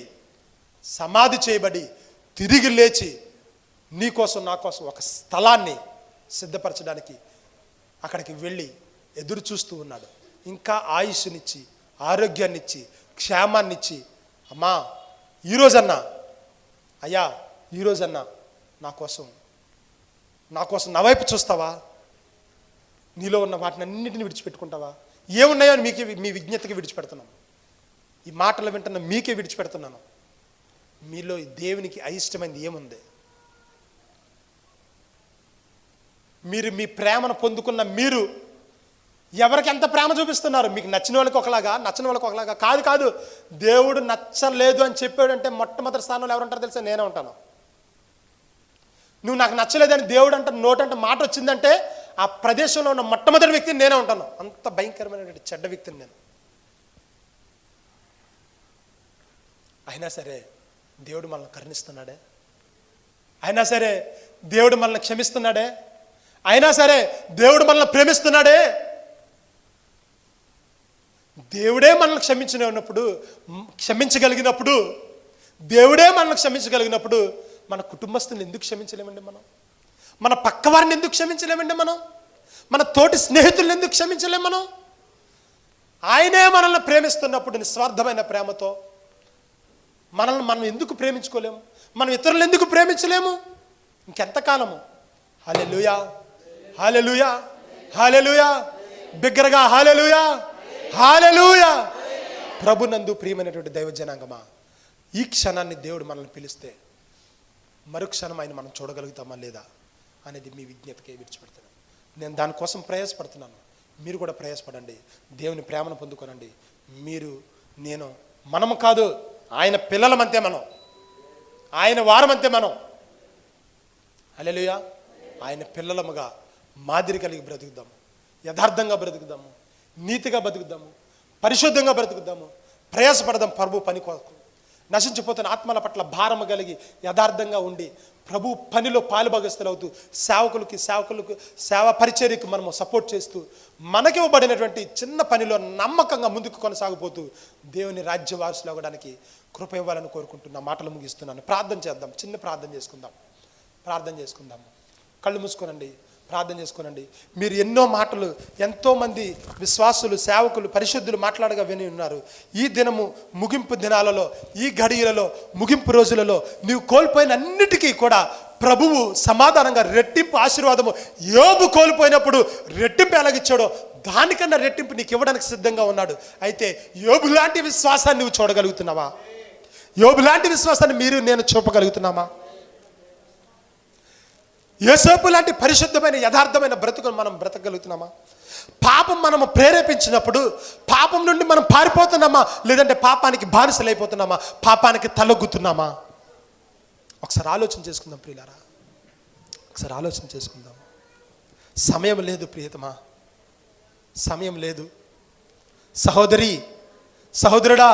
సమాధి చేయబడి తిరిగి లేచి నీ కోసం నా కోసం ఒక స్థలాన్ని సిద్ధపరచడానికి అక్కడికి వెళ్ళి ఎదురు చూస్తూ ఉన్నాడు. ఇంకా ఆయుష్నిచ్చి, ఆరోగ్యాన్నిచ్చి, క్షేమాన్నిచ్చి, అమ్మా ఈరోజన్నా, అయ్యా ఈరోజన్నా నా కోసం నా వైపు చూస్తావా? నీలో ఉన్న వాటిని అన్నిటిని విడిచిపెట్టుకుంటావా? ఏమున్నాయో మీ విజ్ఞతకి విడిచిపెడుతున్నాను. ఈ మాటలు వింటున్న మీకే విడిచిపెడుతున్నాను. మీలో దేవునికి అయిష్టమైనది ఏముంది? మీరు మీ ప్రేమను పొందుకున్న మీరు ఎవరికి ఎంత ప్రేమ చూపిస్తున్నారు? మీకు నచ్చిన వాళ్ళకి ఒకలాగా, నచ్చిన వాళ్ళకి ఒకలాగా కాదు. దేవుడు నచ్చలేదు అని చెప్పాడంటే మొట్టమొదటి స్థానంలో ఎవరుంటారో తెలుసా? నేనే ఉంటాను. నువ్వు నాకు నచ్చలేదని దేవుడు అంటే నోటంటే మాట వచ్చిందంటే ఆ ప్రదేశంలో ఉన్న మొట్టమొదటి వ్యక్తిని నేనే ఉంటాను. అంత భయంకరమైనటువంటి చెడ్డ వ్యక్తిని నేను. అయినా సరే దేవుడు మనల్ని కరుణిస్తున్నాడే, అయినా సరే దేవుడు మనల్ని క్షమిస్తున్నాడే, అయినా సరే దేవుడు మనల్ని ప్రేమిస్తున్నాడే. దేవుడే మనల్ని క్షమించగలిగినప్పుడు దేవుడే మనల్ని క్షమించగలిగినప్పుడు మన కుటుంబస్తులను ఎందుకు క్షమించలేమండి మనం? మన పక్కవారిని ఎందుకు క్షమించలేమండి మనం? మన తోటి స్నేహితులను ఎందుకు క్షమించలేము మనం? ఆయనే మనల్ని ప్రేమిస్తున్నప్పుడు నిస్వార్థమైన ప్రేమతో మనం ఎందుకు ప్రేమించుకోలేము? మనం ఇతరులను ఎందుకు ప్రేమించలేము? ఇంకెంతకాలము? హల్లెలూయా, హల్లెలూయా, హల్లెలూయా, బిగ్గరగా హల్లెలూయా, హల్లెలూయా. ప్రభునందు ప్రియమైనటువంటి దైవజనాంగమా, ఈ క్షణాన్ని దేవుడు మనల్ని పిలిస్తే మరుక్షణం ఆయన మనం చూడగలుగుతామా లేదా అనేది మీ విజ్ఞతకే విడిచిపెడతాను. నేను దానికోసం ప్రయాసపడుతున్నాను. మీరు కూడా ప్రయాసపడండి, దేవుని ప్రేమను పొందుకోనండి. మీరు నేను మనము కాదు, ఆయన పిల్లలమంతే, మనం ఆయన వారమంతే. మనం హల్లెలూయా. ఆయన పిల్లలముగా మాదిరి కలిగి బ్రతుకుదాము, యథార్థంగా బ్రతుకుదాము, నీతిగా బ్రతుకుదాము, పరిశుద్ధంగా బ్రతుకుదాము, ప్రయాసపడదాం ప్రభు పని కొరకు. నశించిపోతున్న ఆత్మల పట్ల భారము కలిగి యథార్థంగా ఉండి ప్రభు పనిలో పాలుభాగస్తులవుతూ సేవకులకు సేవ పరిచర్యకు మనము సపోర్ట్ చేస్తూ మనకి ఇవ్వబడినటువంటి చిన్న పనిలో నమ్మకంగా ముందుకు కొనసాగిపోతూ దేవుని రాజ్య వారసులు అవ్వడానికి కృప ఇవ్వాలని కోరుకుంటున్న మాటలు ముగిస్తున్నాను. ప్రార్థన చేద్దాం, చిన్న ప్రార్థన చేసుకుందాము. కళ్ళు మూసుకోనండి, ప్రార్థన చేసుకోనండి. మీరు ఎన్నో మాటలు ఎంతోమంది విశ్వాసులు, సేవకులు, పరిశుద్ధులు మాట్లాడగా విని ఉన్నారు. ఈ దినము ముగింపు దినాలలో, ఈ ఘడియలలో, ముగింపు రోజులలో నీవు కోల్పోయిన అన్నిటికీ కూడా ప్రభువు సమాధానంగా రెట్టింపు ఆశీర్వాదము, యోబు కోల్పోయినప్పుడు రెట్టింపు ఎలాగిచ్చాడో దానికన్నా రెట్టింపు నీకు ఇవ్వడానికి సిద్ధంగా ఉన్నాడు. అయితే యోబు లాంటి విశ్వాసాన్ని నువ్వు చూడగలుగుతున్నావా? యోబు లాంటి విశ్వాసాన్ని నేను చూపగలుగుతున్నామా? యోసేపు లాంటి పరిశుద్ధమైన యథార్థమైన బ్రతుకును మనం బ్రతకగలుగుతున్నామా? పాపం మనము ప్రేరేపించినప్పుడు పాపం నుండి మనం పారిపోతున్నామా, లేదంటే పాపానికి బానిసలైపోతున్నామా, పాపానికి తలొగ్గుతున్నామా? ఒకసారి ఆలోచన చేసుకుందాం ప్రియులారా, ఒకసారి ఆలోచన చేసుకుందాం. సమయం లేదు ప్రియతమా, సమయం లేదు. సహోదరి, సహోదరుడా,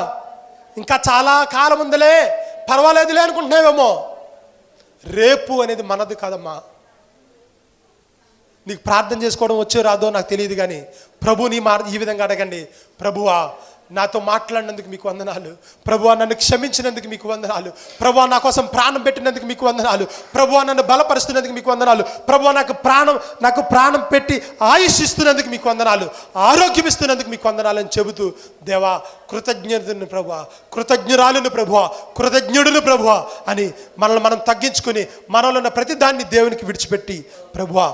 ఇంకా చాలా కాలం ఉందిలే, పర్వాలేదులే అనుకుంటున్నావేమో. రేపు అనేది మనది కాదమ్మా. నీకు ప్రార్థన చేసుకోవడం వచ్చో రాదో నాకు తెలియదు, కానీ ప్రభుని ఈ విధంగా అడగండి. ప్రభువా, నాతో మాట్లాడినందుకు మీకు వందనాలు. ప్రభువా, నన్ను క్షమించినందుకు మీకు వందనాలు. ప్రభువా, నా కోసం ప్రాణం పెట్టినందుకు మీకు వందనాలు. ప్రభువా, నన్ను బలపరుస్తున్నందుకు మీకు వందనాలు. ప్రభువా, నాకు ప్రాణం పెట్టి ఆయుష్ ఇస్తున్నందుకు మీకు వందనాలు, ఆరోగ్యం ఇస్తున్నందుకు మీకు వందనాలు అని చెబుతూ, దేవా కృతజ్ఞతను ప్రభువా, కృతజ్ఞురాలును ప్రభువా, కృతజ్ఞుడును ప్రభువా అని మనల్ని మనం తగ్గించుకుని మనలో ఉన్న ప్రతి దాన్ని దేవునికి విడిచిపెట్టి, ప్రభువా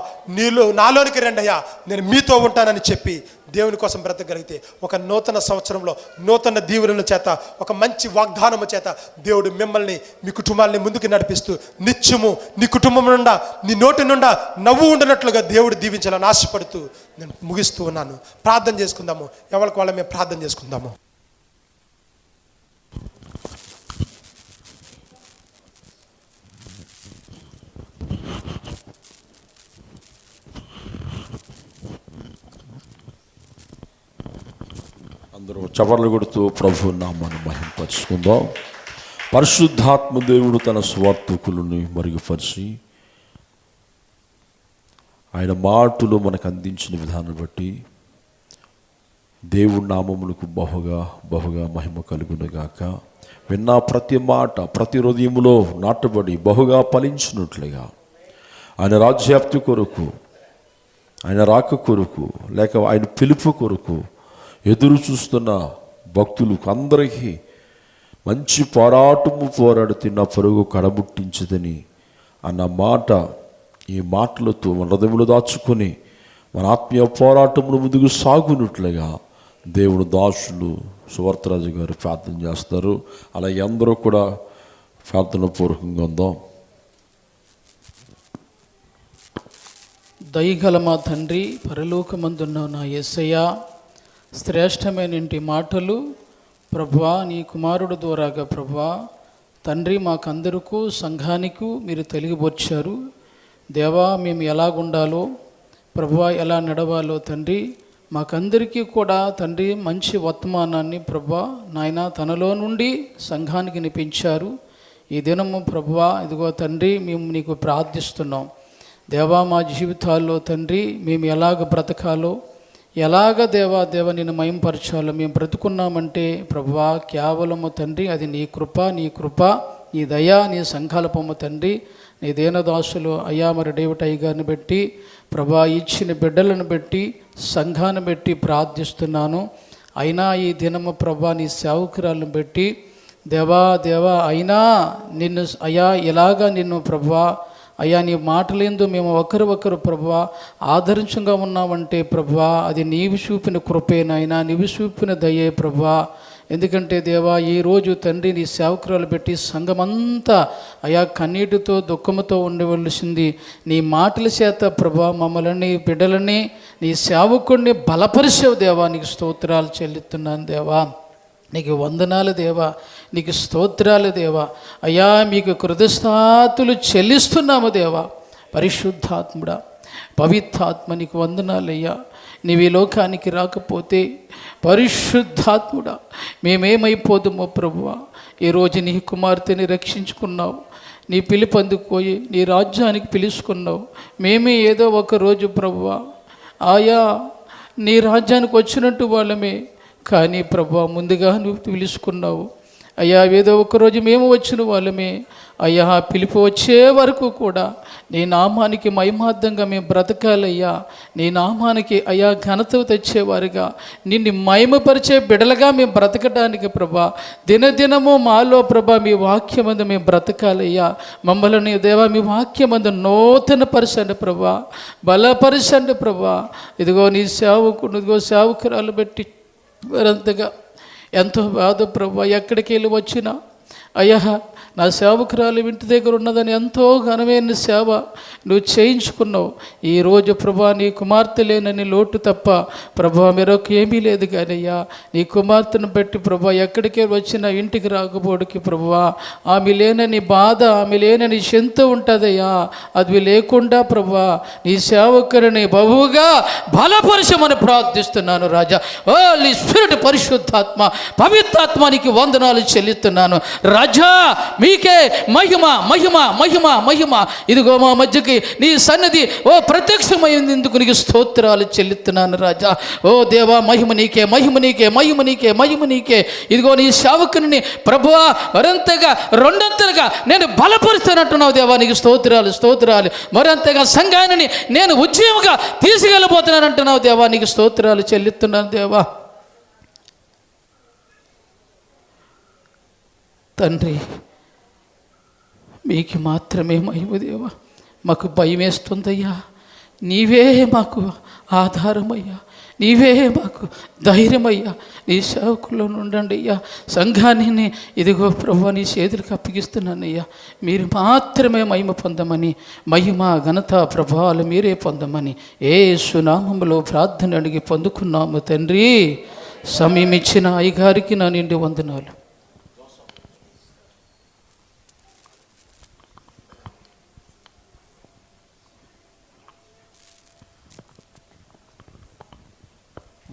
నాలోనికి రండయ్యా, నేను మీతో ఉంటానని చెప్పి దేవుని కోసం బ్రతకగలిగితే ఒక నూతన సంవత్సరంలో నూతన దీవెనల చేత, ఒక మంచి వాగ్దానము చేత దేవుడు మిమ్మల్ని, మీ కుటుంబాన్ని ముందుకు నడిపిస్తూ నిత్యము నీ కుటుంబం నుండా, నీ నోటి నుండా నవ్వు ఉండనట్లుగా దేవుడు దీవించాలని ఆశపడుతూ నేను ముగిస్తూ ఉన్నాను. ప్రార్థన చేసుకుందాము, ఎవరికి వాళ్ళ మేము ప్రార్థన చేసుకుందాము. అందరూ చవర్లు కొడుతూ ప్రభు నామాన్ని మహింపరుచుకుందాం. పరిశుద్ధాత్మ దేవుడు తన స్వార్థకులను మరుగుపరిచి ఆయన మాటలు మనకు అందించిన విధానం బట్టి దేవుడి నామములకు బహుగా మహిమ కలుగునుగాక. విన్న ప్రతి మాట ప్రతి హృదయములో నాటబడి బహుగా ఫలించినట్లుగా ఆయన రాజ్యాప్తి కొరకు, ఆయన రాక కొరకు, లేక ఆయన పిలుపు కొరకు ఎదురు చూస్తున్న భక్తులకు అందరికీ మంచి పోరాడుతున్న పరుగు కడబుట్టించదని అన్న మాట, ఈ మాటలతో మన హృదయములు దాచుకొని మన ఆత్మీయ పోరాటములు ముందుకు సాగునట్లుగా దేవుడు దాసులు సువర్తరాజు గారు ప్రార్థన చేస్తారు. అలాగే అందరూ కూడా ప్రార్థన పూర్వకంగా ఉందాం. దయగల మా తండ్రి, పరలోకమందున్న నా యేసయ్యా, శ్రేష్టమైన ఇంటి మాటలు ప్రభువా నీ కుమారుడు ద్వారాగా ప్రభువా తండ్రి మాకందరికీ సంఘానికి మీరు తెలియబొచ్చారు. దేవా, మేము ఎలాగుండాలో ప్రభువా, ఎలా నడవాలో తండ్రి మాకందరికీ కూడా తండ్రి మంచి వర్తమానాన్ని ప్రభువా నాయన తనలో నుండి సంఘానికి వినిపించారు. ఈ దినము ప్రభువా ఇదిగో తండ్రి మేము నీకు ప్రార్థిస్తున్నాం. దేవా, మా జీవితాల్లో తండ్రి మేము ఎలాగ బ్రతకాలో, ఎలాగ దేవా నిన్ను మయంపరచాలో మేము బ్రతుకున్నామంటే ప్రభువా కేవలము తండ్రి అది నీ కృప, నీ దయ, నీ సంకల్పము తండ్రి. నీ దేనదాసులు అయ్యా మరి డేవిడ్ అయ్య గారిని బట్టి ప్రభా ఇచ్చిన బిడ్డలను బట్టి సంఘాన్ని బట్టి ప్రార్థిస్తున్నాను. అయినా ఈ దినము ప్రభా నీ సేవకురాలను బట్టి దేవా అయినా నిన్ను అయ్యా ఎలాగా నిన్ను ప్రభువా అయ్యా నీ మాటలేందో మేము ఒకరు ప్రభువా ఆదరించంగా ఉన్నామంటే ప్రభువా అది నీవు చూపిన కృపేనైనా, నీవు చూపిన దయే ప్రభువా. ఎందుకంటే దేవా ఈరోజు తండ్రి నీ సేవకురాలు పెట్టి సంఘమంతా అయా కన్నీటితో దుఃఖంతో ఉండవలసింది నీ మాటల చేత ప్రభా మమ్మల్ని బిడ్డలని నీ సేవకుడిని బలపరిచావు దేవా, నీకు స్తోత్రాలు చెల్లిస్తున్నాను దేవా. నీకు వందనాలు దేవా, నీకు స్తోత్రాలు దేవా. అయ్యా మీకు కృతజ్ఞతలు చెల్లిస్తున్నాము దేవా. పరిశుద్ధాత్ముడా, పవిత్రాత్మ నీకు వందనాలయ్యా. నీవు ఈ లోకానికి రాకపోతే పరిశుద్ధాత్ముడా మేమేమైపోదుమో ప్రభువా. ఈరోజు నీ కుమార్తెని రక్షించుకున్నావు, నీ పిలుపు అందుకోయి నీ రాజ్యానికి పిలుచుకున్నావు. మేమే ఏదో ఒక రోజు ప్రభువా ఆయా నీ రాజ్యానికి వచ్చినట్టు వాళ్ళమే, కానీ ప్రభువా ముందుగా నువ్వు పిలుచుకున్నావు అయ్యా. ఏదో ఒకరోజు మేము వచ్చిన వాళ్ళమే అయ్యా. పిలుపు వచ్చే వరకు కూడా నీ నామానికి మహిమార్థంగా మేము బ్రతకాలయ్యా. నీ నామానికి అయ్యా ఘనత తెచ్చేవారుగా, నిన్ను మహిమపరిచే బిడలుగా మేము బ్రతకడానికి ప్రభా దినదినము మాలో ప్రభా మీ వాక్యమందు మేము బ్రతకాలయ్యా. మమ్మల్ని దేవా మీ వాక్యమందు నూతన పరచండి ప్రభా, బలపరచండి ప్రభా. ఇదిగో నీ సేవకుడు ఇదిగో సేవకురాలు పెట్టి వారంతగా ఎంతో బాధ ప్రభా. ఎక్కడికి వెళ్ళి వచ్చినా అయ్యా నా సేవకురాలు ఇంటి దగ్గర ఉన్నదని ఎంతో ఘనమైన సేవ నువ్వు చేయించుకున్నావు. ఈరోజు ప్రభా నీ కుమార్తె లేనని లోటు తప్ప ప్రభా మరొక ఏమీ లేదు. కానీ అయ్యా నీ కుమార్తెను బట్టి ప్రభా ఎక్కడికే వచ్చినా ఇంటికి రాకపోడికి ప్రభా ఆమె లేనని బాధ, ఆమె లేనని చింత ఉంటుందయ్యా. అది లేకుండా ప్రభా నీ సేవకుని బహుగా బలపరచమని ప్రార్థిస్తున్నాను రాజా. ఓ నీ స్పిరిట్ పరిశుద్ధాత్మ పవిత్రాత్మానికి వందనాలు చెల్లిస్తున్నాను రాజా. మీకే మహిమ మహిమ మహిమ మహిమ. ఇదిగో మా మధ్యకి నీ సన్నిధి ఓ ప్రత్యక్షమైనందుకు నీకు స్తోత్రాలు చెల్లిస్తున్నాను రాజా. ఓ దేవా మహిమ నీకే, మహిమ నీకే, మహిమ నీకే, మహిమ నీకే. ఇదిగో నీ సేవకుని ప్రభువా మరింతగా రెండంతలుగా నేను బలపరుస్తానంటున్నావు దేవా, నీకు స్తోత్రాలు స్తోత్రాలు. మరింతగా సంఘాన్ని నేను ఉద్యమంగా తీసుకెళ్ళిపోతున్నానంటున్నావు దేవా, నీకు స్తోత్రాలు చెల్లిస్తున్నాను దేవా. తండ్రి మీకు మాత్రమే మహిమ దేవా. మాకు భయం వేస్తుందయ్యా, నీవే మాకు ఆధారమయ్యా, నీవే మాకు ధైర్యమయ్యా. నీ సేవకుల్లో ఉండండి అయ్యా. సంఘాన్ని ఇదిగో ప్రభు నీ చేతులకు అప్పగిస్తున్నానయ్యా. మీరు మాత్రమే మహిమ పొందమని, మహిమ ఘనత ప్రభావాలు మీరే పొందమని యేసు నామములో ప్రార్థన అడిగి పొందుకున్నాము తండ్రి. సమయం ఇచ్చిన అయ్యగారికి నా నిండి వందనాలు.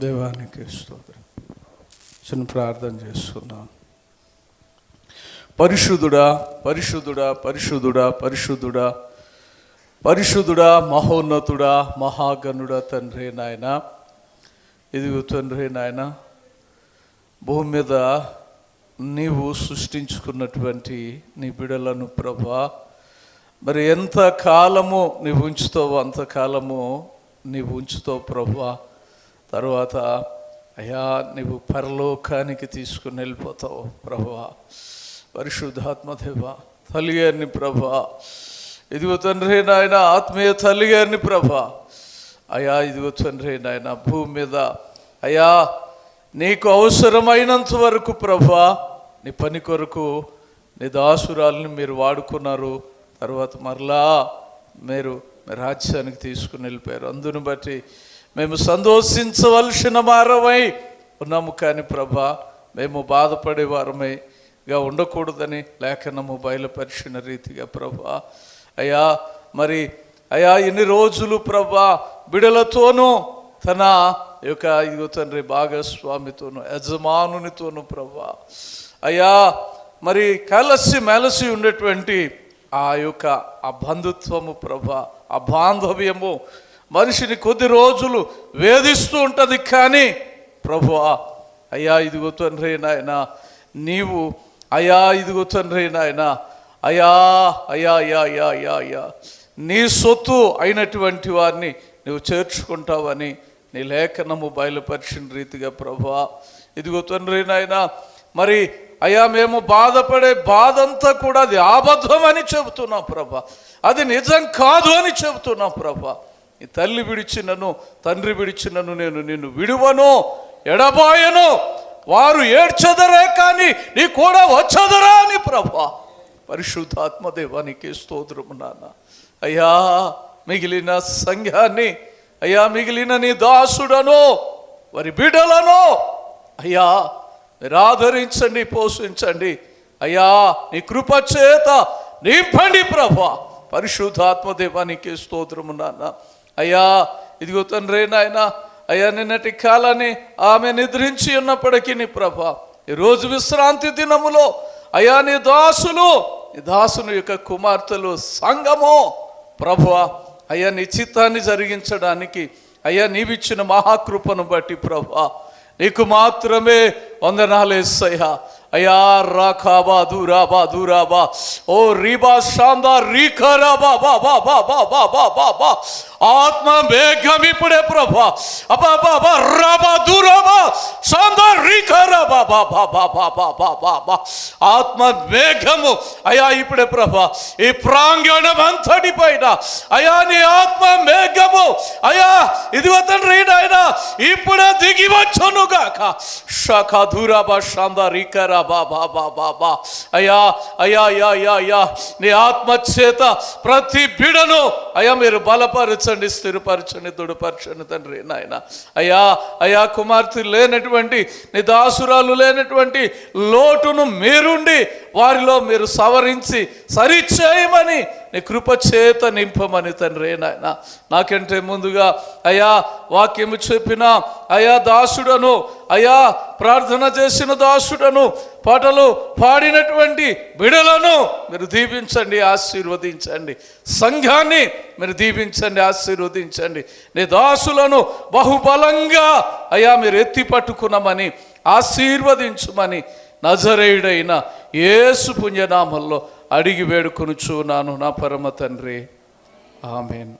దేవానికి స్తోత్రం. చిన్న ప్రార్థన చేసుకున్నాం. పరిశుద్ధుడా పరిశుద్ధుడా పరిశుద్ధుడా పరిశుద్ధుడా పరిశుద్ధుడా మహోన్నతుడా మహాగణుడా తండ్రి నాయన, ఇదిగో తండ్రి నాయన భూమి మీద నీవు సృష్టించుకున్నటువంటి నీ బిడలను ప్రభా మరి ఎంత కాలము నీవు ఉంచుతావో అంతకాలము నీవు ఉంచుతావు ప్రభా. తర్వాత అయ్యా నీవు పరలోకానికి తీసుకుని వెళ్ళిపోతావు ప్రభువా. పరిశుద్ధాత్మదేవ తల్లి గారిని ప్రభా, ఇదిగో తండ్రి నాయన ఆత్మీయ తల్లి గారిని ప్రభా అయ్యా, ఇదిగో తండ్రి నాయన భూమి మీద అయ్యా నీకు అవసరమైనంత వరకు ప్రభా నీ పని కొరకు నీ దాసురాలని మీరు వాడుకున్నారు. తర్వాత మరలా మీరు రాజ్యానికి తీసుకుని వెళ్ళిపోయారు. అందును బట్టి మేము సంతోషించవలసిన వారమై ఉన్నాము. కానీ ప్రభా మేము బాధపడే వారమైగా ఉండకూడదని లేఖనము బయలుపరిచిన రీతిగా ప్రభా అయ్యా మరి అయ్యా ఇన్ని రోజులు ప్రభా బిడలతోనూ తన యొక్క ఇదిగో తండ్రి భాగస్వామితోనూ యజమానునితోనూ ప్రభా అయ్యా మరి కలిసి మెలసి ఉండేటువంటి ఆ యొక్క ఆ బంధుత్వము ప్రభా ఆ బాంధవ్యము మనిషిని కొద్ది రోజులు వేధిస్తూ ఉంటుంది. కానీ ప్రభువా అయ్యా ఇదిగో తండ్రి నాయన నీవు అయ్యా ఇదిగో తండ్రి నాయన అయ్యా అయ్యా అయ్యా అయ్యా అయ్యా అయ్యా నీ సొత్తు అయినటువంటి వారిని నువ్వు చేర్చుకుంటావని నీ లేఖనము బయలుపరిచిన రీతిగా ప్రభువా ఇదిగో తండ్రి నాయన మరి అయ్యా మేము బాధపడే బాధ అంతా కూడా అది అబద్ధం అని చెబుతున్నాం ప్రభా, అది నిజం కాదు అని చెబుతున్నాం ప్రభా. ఈ తల్లి విడిచినను తండ్రి విడిచినను నేను నిన్ను విడువను ఎడబాయను వారు ఏడ్చెదరే కానీ నీ కూడా వచ్చదరా అని ప్రభా. పరిశుద్ధాత్మదేవానికి స్తోత్రము నాన్న. అయ్యా మిగిలిన సంఘాన్ని, అయ్యా మిగిలిన నీ దాసుడను వారి బిడ్డలను అయ్యా మీరు ఆదరించండి, పోషించండి. అయ్యా నీ కృప చేత నింపండి ప్రభా. పరిశుద్ధాత్మదేవానికి స్తోత్రము నాన్న. అయ్యా ఇదిగో తండ్రి నాయన, అయ్యా నిన్నటి కాలాన్ని ఆమె నిద్రించి ఉన్నప్పటికీ నీ ప్రభా, ఈరోజు విశ్రాంతి దినములో అయ్యా నీ దాసులు, నీ దాసుని యొక్క కుమార్తెలు సంఘము ప్రభువా, అయ్యా నీ చిత్తాన్ని జరిగించడానికి అయ్యా నీవిచ్చిన మహాకృపను బట్టి ప్రభువా నీకు మాత్రమే వందనాలు యేసయ్యా. అయ్యా రాఖాబా దూరాబా దూరాబా ఓ రీబా శాందా రీఖరాబా బాబా బాబా బాబా బాబా ఆత్మ మేఘం ఇప్పుడే ప్రభా అబా బాబా రాబా దూరాబా శాందా రీఖరాబా బాబా బాబా బాబా బాబా ఆత్మ మేఘము అయ్యా ఇప్పుడే ప్రభా ఈ ప్రాంగణం అంతటి పైన అయ్యా నీ ఆత్మ మేఘము అయ్యా ఇదిగో తండ్రి నాయన ఇప్పుడే దిగి వచ్చునుగాక. షాఖా దూరాబా శాందా రీఖరా బాబా బాబా బా అయ్యా అయ్యా అయ్యా అయ్యా అయ్యా నీ ఆత్మ చేత ప్రతి బిడను అయ్యా మీరు బలపరచండి, స్థిరపరచండి, దృఢపరచండి తండ్రి నాయన. అయ్యా అయ్యా కుమార్తె లేనటువంటి నీ దాసురాలు లేనటువంటి లోటును మీరుండి వారిలో మీరు సవరించి సరిచేయమని నీ కృప చేత నింపమని తండ్రి నాయన. నాకంటే ముందుగా అయ్యా వాక్యము చెప్పిన అయ్యా దాసుడను, అయ్యా ప్రార్థన చేసిన దాసుడను, పాటలు పాడినటువంటి బిడలను మీరు దీవించండి, ఆశీర్వదించండి. సంఘాన్ని మీరు దీవించండి, ఆశీర్వదించండి. నీ దాసులను బహుబలంగా అయ్యా మీరు ఎత్తి పట్టుకున్నామని ఆశీర్వదించుమని నజరేయుడైన యేసు పుణ్యనామంలో అడిగి వేడుకొనుచున్నాను నా పరమ తండ్రి. ఆమేన్.